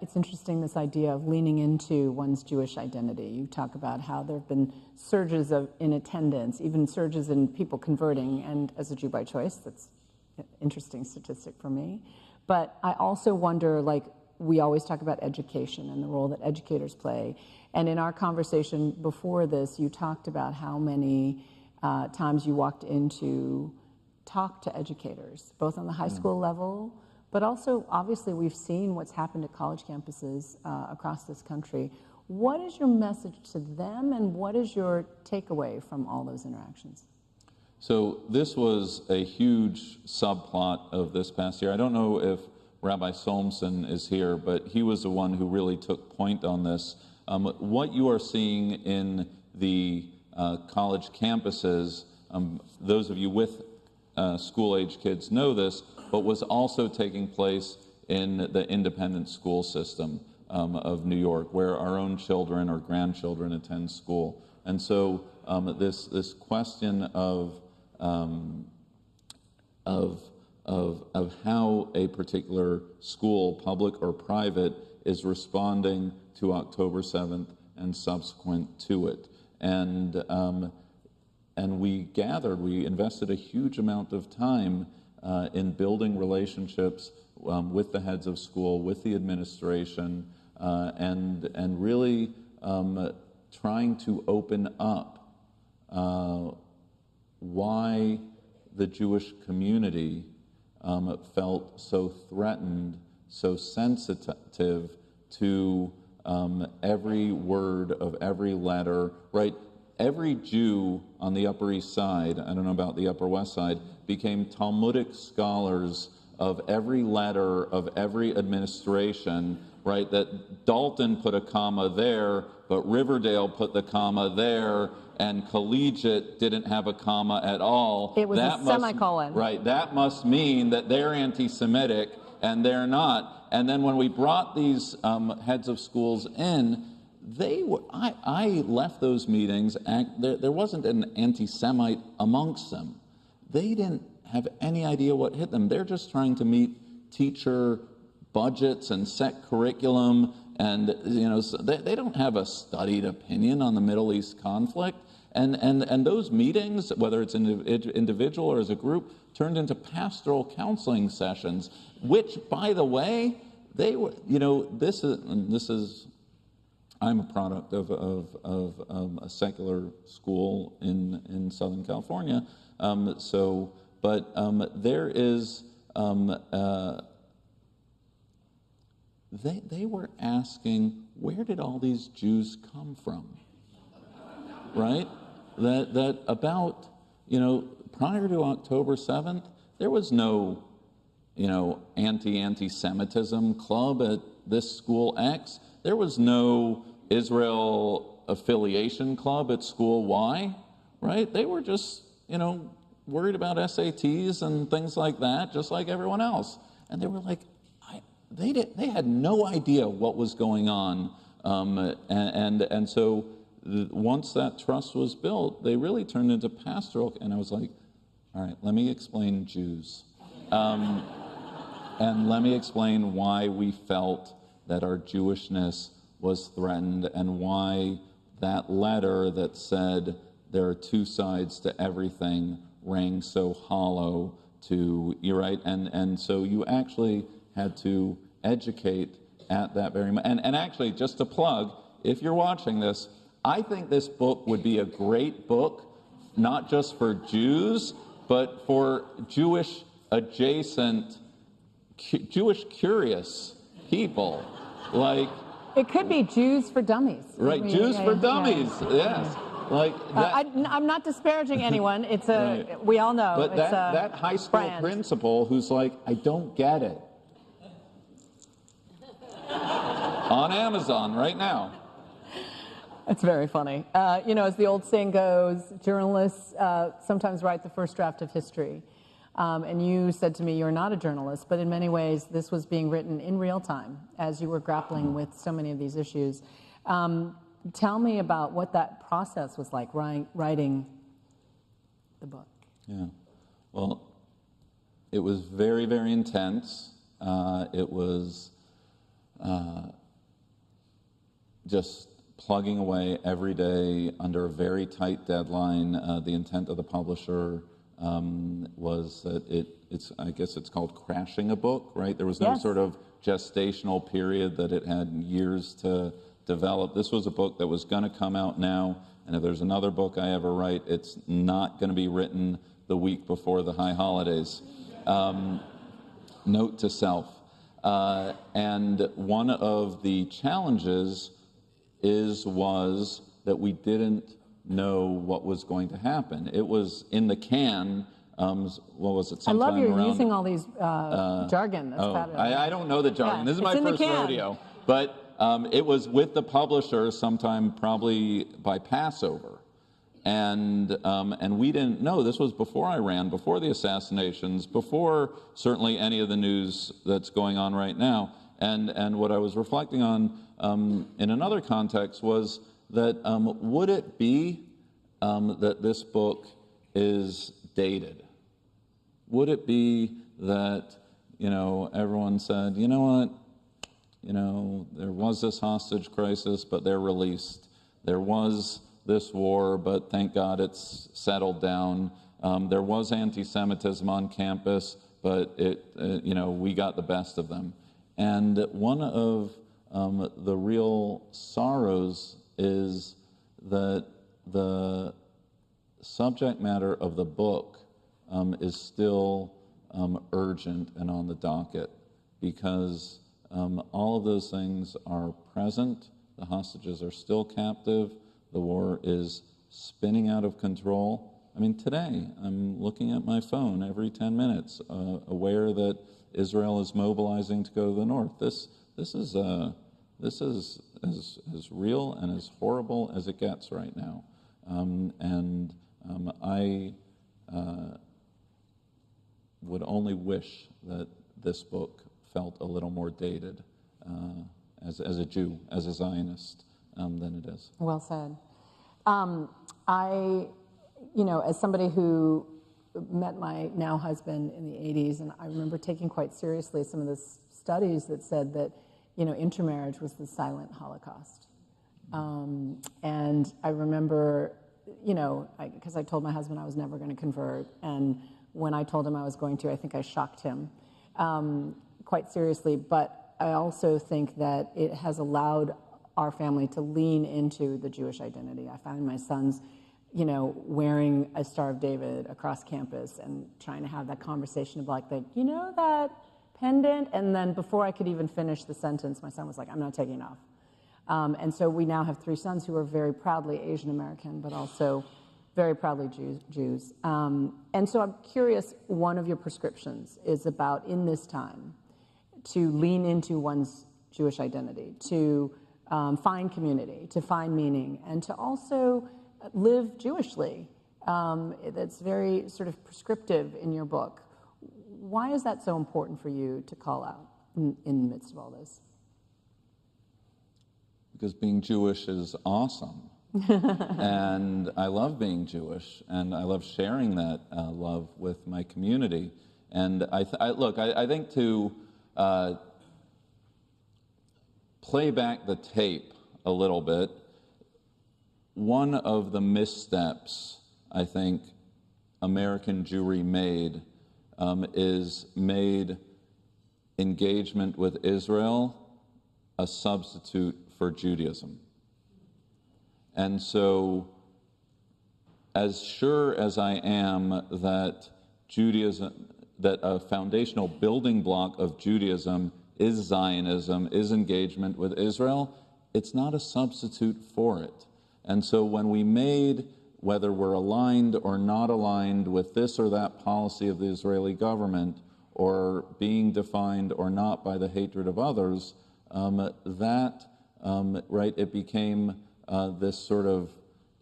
It's interesting, this idea of leaning into one's Jewish identity. You talk about how there have been surges in attendance, even surges in people converting, and as a Jew by choice, that's an interesting statistic for me. But I also wonder, like, we always talk about education and the role that educators play. And in our conversation before this, you talked about how many times you walked in to talk to educators, both on the high school level, but also, obviously, we've seen what's happened at college campuses across this country. What is your message to them, and what is your takeaway from all those interactions? So this was a huge subplot of this past year. I don't know if Rabbi Solmson is here, but he was the one who really took point on this. What you are seeing in the college campuses, those of you with school-age kids know this, but was also taking place in the independent school system of New York, where our own children or grandchildren attend school. And so this question of how a particular school, public or private, is responding to October 7th and subsequent to it. And we invested a huge amount of time in building relationships with the heads of school, with the administration, and really trying to open up why the Jewish community felt so threatened, so sensitive to every word of every letter, right? Every Jew on the Upper East Side, I don't know about the Upper West Side, became Talmudic scholars of every letter of every administration, right? That Dalton put a comma there, but Riverdale put the comma there, and Collegiate didn't have a comma at all. It was a semicolon. Right, that must mean that they're anti-Semitic, and they're not. And then when we brought these heads of schools in, I left those meetings, there wasn't an anti-Semite amongst them. They didn't have any idea what hit them. They're just trying to meet teacher budgets and set curriculum, and they don't have a studied opinion on the Middle East conflict. And those meetings, whether it's individual or as a group, turned into pastoral counseling sessions, which, by the way, they were, this is I'm a product of a secular school in Southern California. There is, they were asking, where did all these Jews come from? Right? That about, prior to October 7th, there was no, anti-Semitism club at this school X. There was no Israel affiliation club at school Y, right? They were just, worried about SATs and things like that, just like everyone else. And they were like, they had no idea what was going on. And so once that trust was built, they really turned into pastoral. And I was like, all right, let me explain Jews. And let me explain why we felt that our Jewishness was threatened and why that letter that said there are two sides to everything rang so hollow to you, right? And so you actually had to educate at that very moment. And actually, just to plug, if you're watching this, I think this book would be a great book, not just for Jews, but for Jewish adjacent, Jewish curious people. Like, It could be Jews for Dummies. right, I mean, Jews for yeah. Dummies, yes. Like that, I'm not disparaging anyone. It's a, Right. we all know. but it's that a high school brand. principal who's like, I don't get it. On Amazon right now. It's very funny. As the old saying goes, journalists sometimes write the first draft of history. And you said to me, you're not a journalist, but in many ways, this was being written in real time as you were grappling with so many of these issues. Tell me about what that process was like, writing the book. Yeah. Well, it was very, very intense. It was just plugging away every day under a very tight deadline. The intent of the publisher was that I guess it's called crashing a book, right? There was no Yes. sort of gestational period that it had years to develop. This was a book that was going to come out now, and if there's another book I ever write, it's not going to be written the week before the high holidays. Note to self. And one of the challenges was that we didn't know what was going to happen. It was in the can. What was it? I love sometime you're around, using all these jargon. That's fabulous. I don't know the jargon. Yeah, This is my it's in the first can. rodeo. But it was with the publisher sometime probably by Passover. And we didn't know. This was before Iran, before the assassinations, before certainly any of the news that's going on right now. And what I was reflecting on in another context was that would it be that this book is dated? Would it be that, everyone said, you know what, there was this hostage crisis, but they're released. There was this war, but thank God it's settled down. There was anti-Semitism on campus, but we got the best of them. And one of the real sorrows is that the subject matter of the book is still urgent and on the docket because all of those things are present. The hostages are still captive. The war is spinning out of control. I mean, today I'm looking at my phone every 10 minutes, aware that Israel is mobilizing to go to the north. This is as real and as horrible as it gets right now. I would only wish that this book felt a little more dated as a Jew, as a Zionist, than it is. Well said. As somebody who met my now husband in the 80s, and I remember taking quite seriously some of the studies that said that, intermarriage was the silent Holocaust. And I remember, because I told my husband I was never going to convert, and when I told him I was going to, I think I shocked him quite seriously. But I also think that it has allowed our family to lean into the Jewish identity. I found my sons, wearing a Star of David across campus and trying to have that conversation of like, that pendant? And then before I could even finish the sentence, my son was like, I'm not taking it off. And so we now have 3 sons who are very proudly Asian American, but also very proudly Jews. And so I'm curious, one of your prescriptions is about, in this time, to lean into one's Jewish identity, to find community, to find meaning, and to also live Jewishly. That's very sort of prescriptive in your book. Why is that so important for you to call out in the midst of all this? Because being Jewish is awesome. And I love being Jewish, and I love sharing that love with my community. And I think to play back the tape a little bit, one of the missteps I think American Jewry made is made engagement with Israel a substitute for Judaism. And so, as sure as I am that Judaism, that a foundational building block of Judaism is Zionism, is engagement with Israel, it's not a substitute for it. And so when we made, whether we're aligned or not aligned with this or that policy of the Israeli government, or being defined or not by the hatred of others, it became this sort of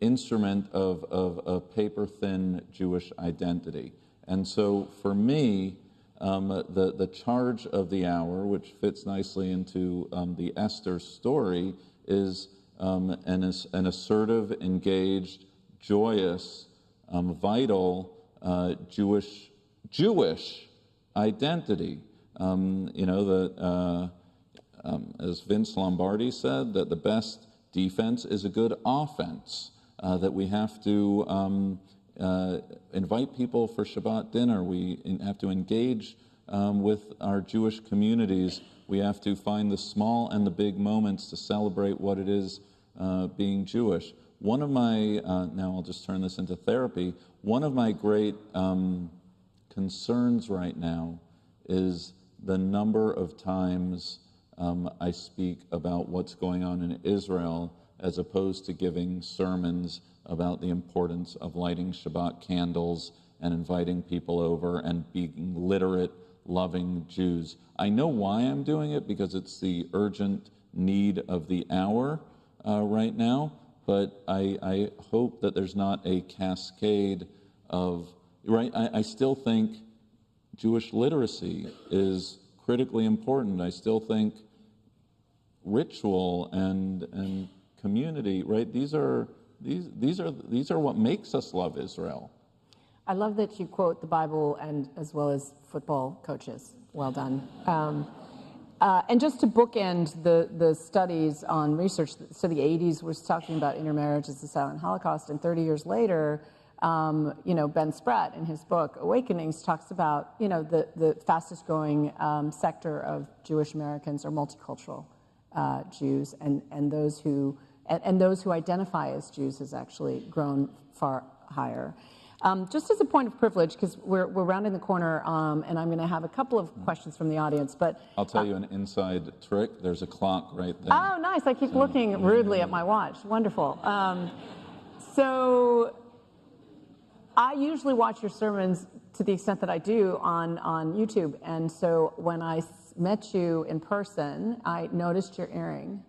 instrument of a paper-thin Jewish identity. And so for me, the charge of the hour, which fits nicely into the Esther story, is an assertive, engaged, joyous, vital Jewish identity. As Vince Lombardi said, that the best defense is a good offense, that we have to invite people for Shabbat dinner. We have to engage with our Jewish communities. We have to find the small and the big moments to celebrate what it is being Jewish. One of my, now I'll just turn this into therapy, one of my great concerns right now is the number of times I speak about what's going on in Israel as opposed to giving sermons about the importance of lighting Shabbat candles and inviting people over and being literate, loving Jews. I know why I'm doing it, because it's the urgent need of the hour right now, but I hope that there's not a cascade of, I still think Jewish literacy is critically important. I still think ritual and community, these are what makes us love Israel. I love that you quote the Bible and as well as football coaches. Well done. And just to bookend the studies on research, so the 80s was talking about intermarriage as the silent Holocaust, and 30 years later, Ben Spratt in his book Awakenings talks about the fastest growing sector of Jewish Americans are multicultural Jews, and those who identify as Jews has actually grown far higher. Just as a point of privilege, because we're rounding the corner, and I'm going to have a couple of questions from the audience, but I'll tell you an inside trick. There's a clock right there. Oh, nice! I keep looking rudely at my watch. Wonderful. So I usually watch your sermons to the extent that I do on YouTube, and so when I met you in person, I noticed your earring,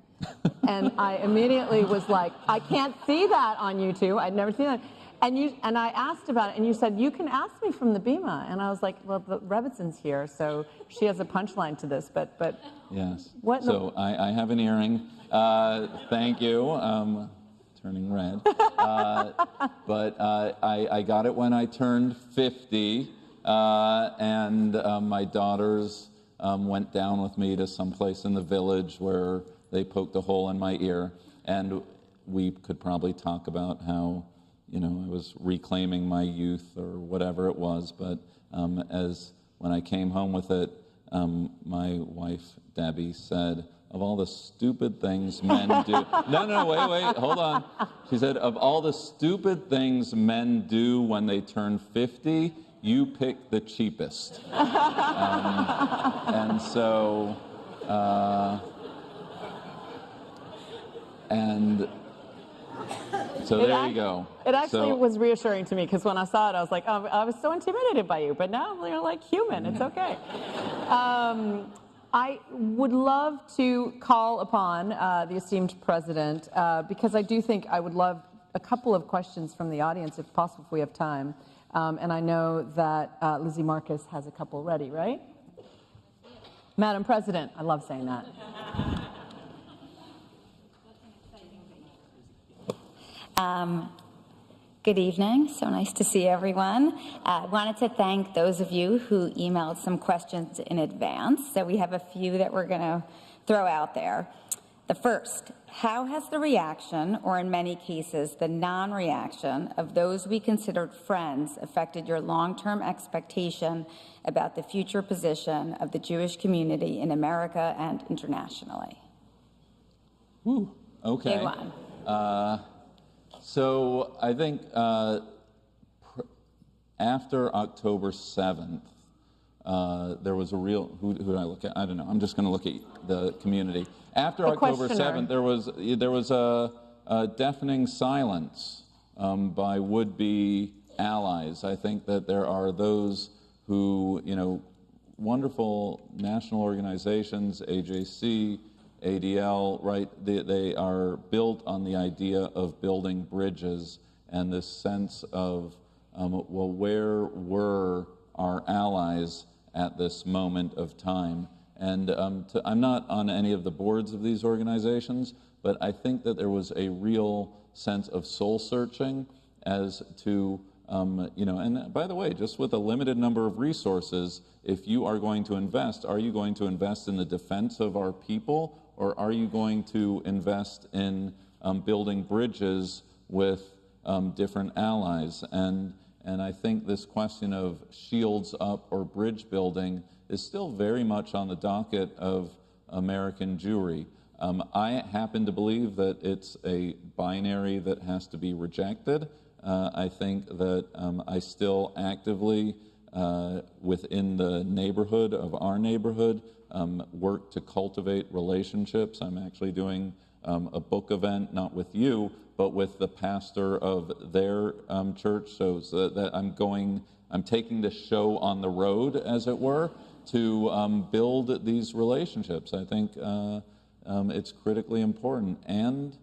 and I immediately was like, I can't see that on YouTube. I'd never seen that. And I asked about it, and you said, you can ask me from the Bima. And I was like, well, the Rebbitzon's here, so she has a punchline to this, but yes. What? So I have an earring. Thank you. Turning red. But I got it when I turned 50, and my daughters went down with me to some place in the village where they poked a hole in my ear, and we could probably talk about how I was reclaiming my youth or whatever it was, but as when I came home with it, my wife, Debbie, said, of all the stupid things men do... No, wait, hold on. She said, of all the stupid things men do when they turn 50, you pick the cheapest. And so... So there you go. It actually was reassuring to me, because when I saw it, I was like, oh, I was so intimidated by you, but now you're like human. It's okay. I would love to call upon the esteemed president, because I do think I would love a couple of questions from the audience, if possible, if we have time. And I know that Lizzie Marcus has a couple ready, right? Madam President, I love saying that. Good evening. So nice to see everyone. Wanted to thank those of you who emailed some questions in advance. So we have a few that we're going to throw out there. The first, how has the reaction, or in many cases, the non-reaction of those we considered friends affected your long-term expectation about the future position of the Jewish community in America and internationally? Woo, okay. Big one. So I think after October 7th, there was a real, who did I look at? I don't know. I'm just going to look at the community. After October 7th, there was a deafening silence by would-be allies. I think that there are those who, wonderful national organizations, AJC, ADL, right, they are built on the idea of building bridges and this sense of, well, where were our allies at this moment of time? And I'm not on any of the boards of these organizations, but I think that there was a real sense of soul searching as to, and by the way, just with a limited number of resources, if you are going to invest, are you going to invest in the defense of our people, or are you going to invest in building bridges with different allies? And I think this question of shields up or bridge building is still very much on the docket of American Jewry. I happen to believe that it's a binary that has to be rejected. I think that I still actively, within the neighborhood of our neighborhood, work to cultivate relationships. I'm actually doing a book event, not with you, but with the pastor of their church, so that I'm taking the show on the road, as it were, to build these relationships. I think it's critically important, and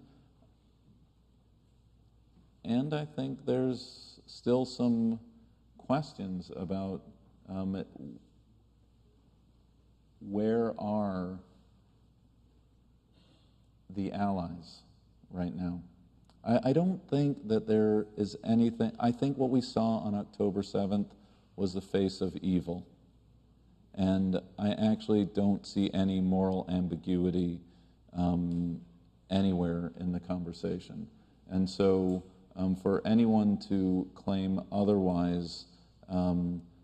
I think there's still some questions about where are the allies right now? I don't think that there is anything. I think what we saw on October 7th was the face of evil. And I actually don't see any moral ambiguity anywhere in the conversation. And so for anyone to claim otherwise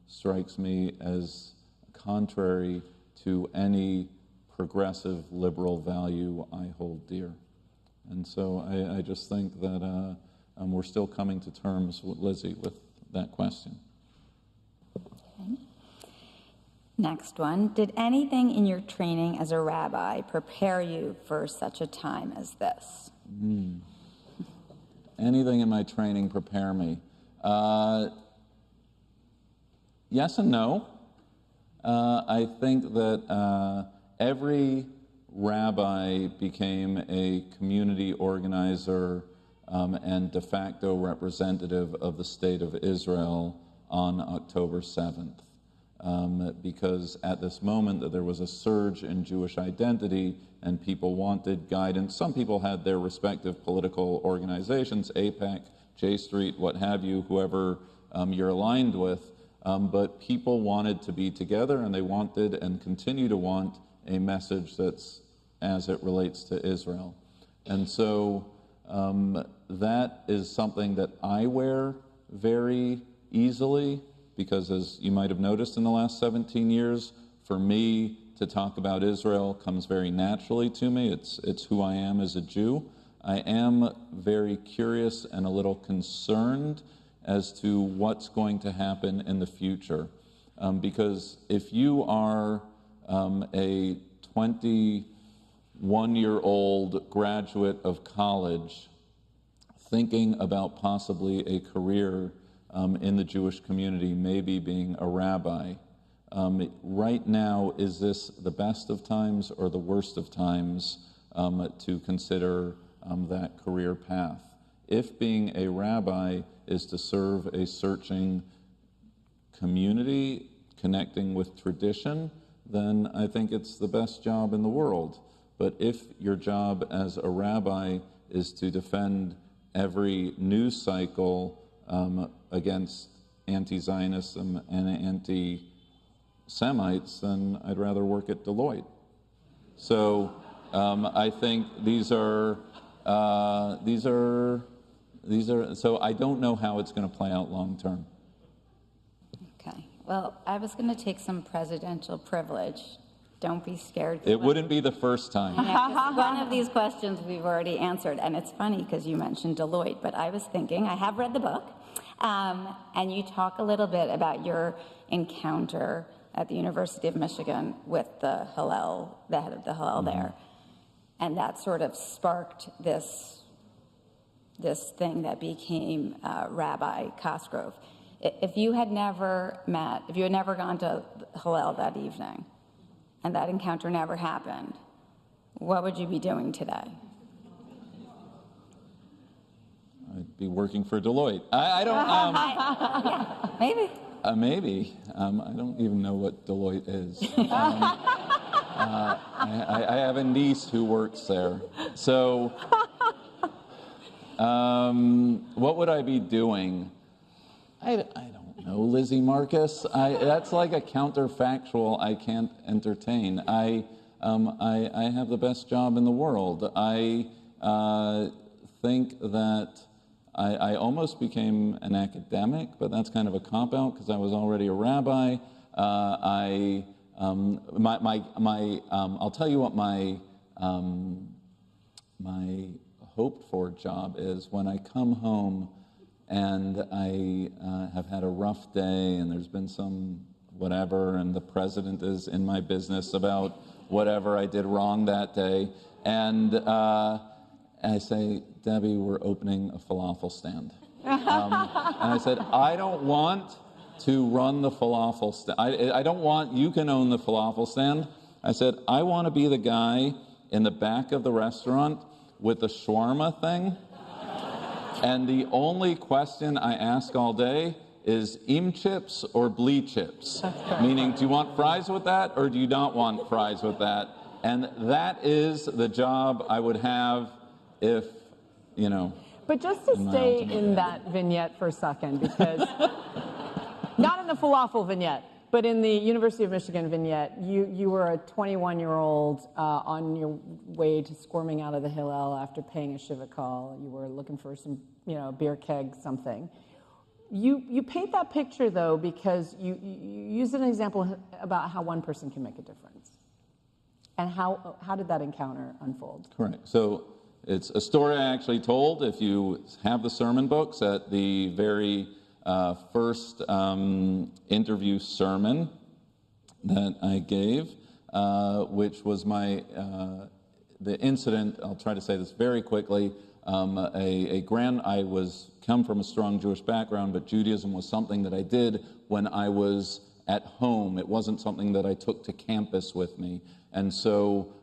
strikes me as contrary to any progressive liberal value I hold dear. And so I just think that we're still coming to terms, with Lizzie, with that question. Okay. Next one. Did anything in your training as a rabbi prepare you for such a time as this? Anything in my training prepare me? Yes and no. I think that every rabbi became a community organizer and de facto representative of the state of Israel on October 7th. Because at this moment that there was a surge in Jewish identity and people wanted guidance. Some people had their respective political organizations, AIPAC, J Street, what have you, whoever you're aligned with, but people wanted to be together, and they wanted and continue to want a message that's as it relates to Israel. And so that is something that I wear very easily, because as you might have noticed in the last 17 years, for me to talk about Israel comes very naturally to me. It's who I am as a Jew. I am very curious and a little concerned as to what's going to happen in the future. Because if you are a 21-year-old graduate of college thinking about possibly a career in the Jewish community, maybe being a rabbi, right now, is this the best of times or the worst of times to consider that career path? If being a rabbi is to serve a searching community, connecting with tradition, then I think it's the best job in the world. But if your job as a rabbi is to defend every news cycle against anti-Zionists and anti-Semites, then I'd rather work at Deloitte. So I think these are, so I don't know how it's going to play out long term. Okay. Well, I was going to take some presidential privilege. Don't be scared. It wouldn't be the first time. One of these questions we've already answered, and it's funny because you mentioned Deloitte, but I was thinking, I have read the book, and you talk a little bit about your encounter at the University of Michigan with the Hillel, the head of the Hillel there, and that sort of sparked this thing that became Rabbi Cosgrove. If you had never met, if you had never gone to Hillel that evening, and that encounter never happened, what would you be doing today? I'd be working for Deloitte. I don't. Yeah, maybe. Maybe. I don't even know what Deloitte is. I have a niece who works there. So, what would I be doing? I don't know, Lizzie Marcus. That's like a counterfactual I can't entertain. I have the best job in the world. I think that I almost became an academic, but that's kind of a cop-out because I was already a rabbi. I'll tell you what my hoped-for job is when I come home and I have had a rough day and there's been some whatever, and the president is in my business about whatever I did wrong that day, and I say, Debbie, we're opening a falafel stand. And I said, I don't want to run the falafel stand. I don't want, you can own the falafel stand. I said, I want to be the guy in the back of the restaurant with the shawarma thing. And the only question I ask all day is im chips or blee chips? Meaning, do you want fries with that or do you not want fries with that? And that is the job I would have if, you know. But just to stay in that vignette for a second, because not in the falafel vignette, but in the University of Michigan vignette, you were a 21-year-old on your way to squirming out of the Hillel after paying a shiva call. You were looking for some, beer keg, something. You paint that picture, though, because you use an example about how one person can make a difference. And how did that encounter unfold? Correct. So it's a story I actually told. If you have the sermon books, at the very first interview sermon that I gave, which was the incident. I'll try to say this very quickly. I come from a strong Jewish background, but Judaism was something that I did when I was at home. It wasn't something that I took to campus with me. And so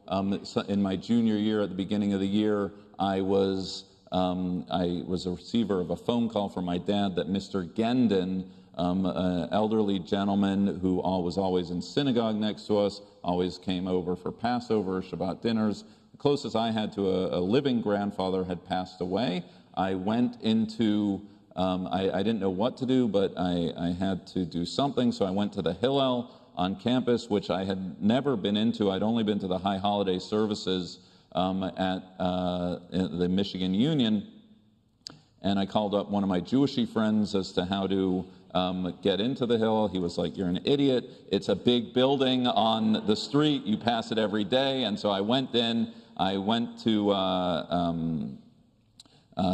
in my junior year, at the beginning of the year, I was a receiver of a phone call from my dad that Mr. Gendon, an elderly gentleman who was always in synagogue next to us, always came over for Passover, Shabbat dinners. The closest I had to a living grandfather had passed away. I went into, I didn't know what to do, but I had to do something, so I went to the Hillel on campus, which I had never been into. I'd only been to the high holiday services at the Michigan Union, and I called up one of my Jewishy friends as to how to get into the Hillel. He was like, "You're an idiot. It's a big building on the street. You pass it every day." And so I went in. I went to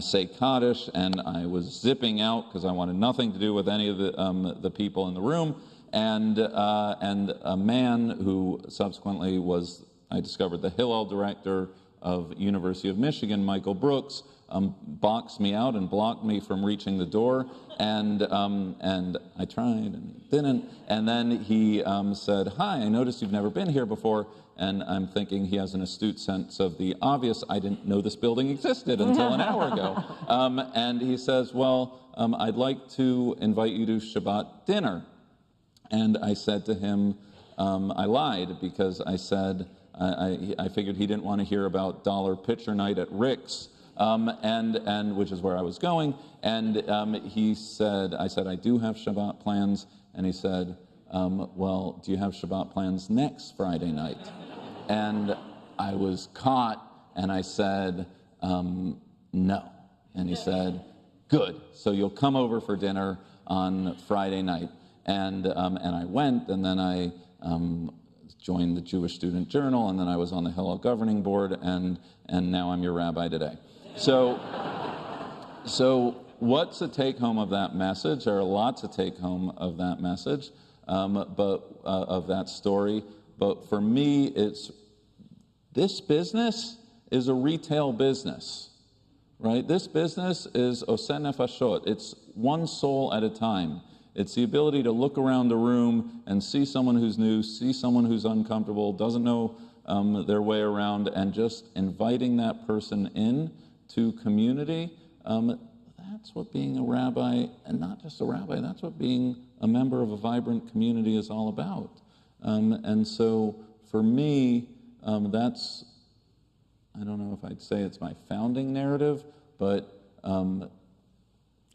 say Kaddish, and I was zipping out because I wanted nothing to do with any of the people in the room. And a man who subsequently was, I discovered, the Hillel director of University of Michigan, Michael Brooks, boxed me out and blocked me from reaching the door. And I tried and didn't. And then he said, "Hi, I noticed you've never been here before." And I'm thinking he has an astute sense of the obvious. I didn't know this building existed until an hour ago. And he says, "Well, I'd like to invite you to Shabbat dinner." And I said to him, I lied because I said, I figured he didn't want to hear about dollar pitcher night at Rick's and which is where I was going. And he said, I said, I do have Shabbat plans. And he said, well, do you have Shabbat plans next Friday night? And I was caught, and I said, no. And he said, good. So you'll come over for dinner on Friday night. And I went, and then I joined the Jewish Student Journal, and then I was on the Hillel Governing Board, and now I'm your rabbi today. So what's the take home of that message? There are lots of take home of that message, but of that story. But for me, it's this business is a retail business, right? This business is oseh nefashot. It's one soul at a time. It's the ability to look around the room and see someone who's new, see someone who's uncomfortable, doesn't know their way around, and just inviting that person in to community. That's what being a rabbi, and not just a rabbi, that's what being a member of a vibrant community is all about. And so for me, that's, I don't know if I'd say it's my founding narrative, but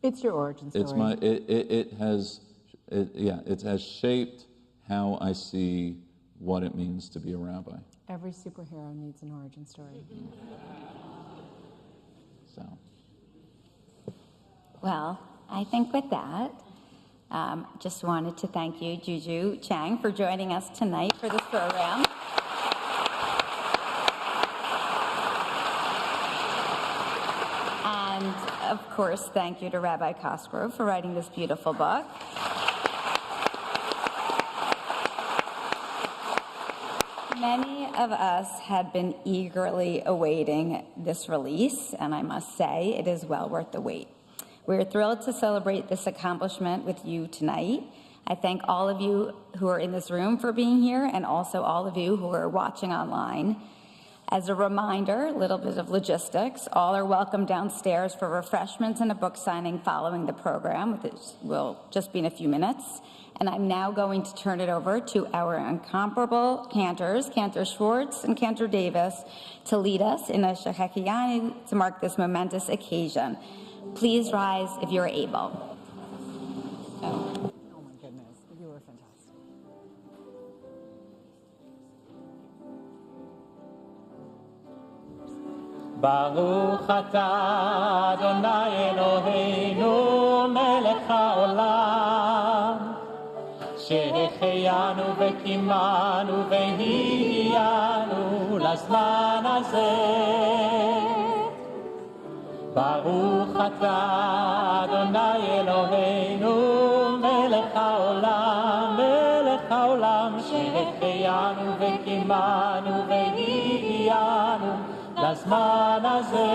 it's your origin story. it's my, it has shaped how I see what it means to be a rabbi. Every superhero needs an origin story. So. Well, I think with that, just wanted to thank you, Juju Chang, for joining us tonight for this program. And, of course, thank you to Rabbi Cosgrove for writing this beautiful book. Many of us had been eagerly awaiting this release, and I must say it is well worth the wait. We're thrilled to celebrate this accomplishment with you tonight. I thank all of you who are in this room for being here, and also all of you who are watching online. As a reminder, a little bit of logistics, all are welcome downstairs for refreshments and a book signing following the program, which will just be in a few minutes. And I'm now going to turn it over to our incomparable cantors, Cantor Schwartz and Cantor Davis, to lead us in a Shehecheyanu to mark this momentous occasion. Please rise if you're able. Oh my goodness, you were fantastic. Baruch atah Adonai Eloheinu melech haolam שהחיינו וקיימנו והגיענו לזמן הזה. ברוך אתה אדוני אלוהינו מלך העולם שהחיינו וקיימנו והגיענו לזמן הזה.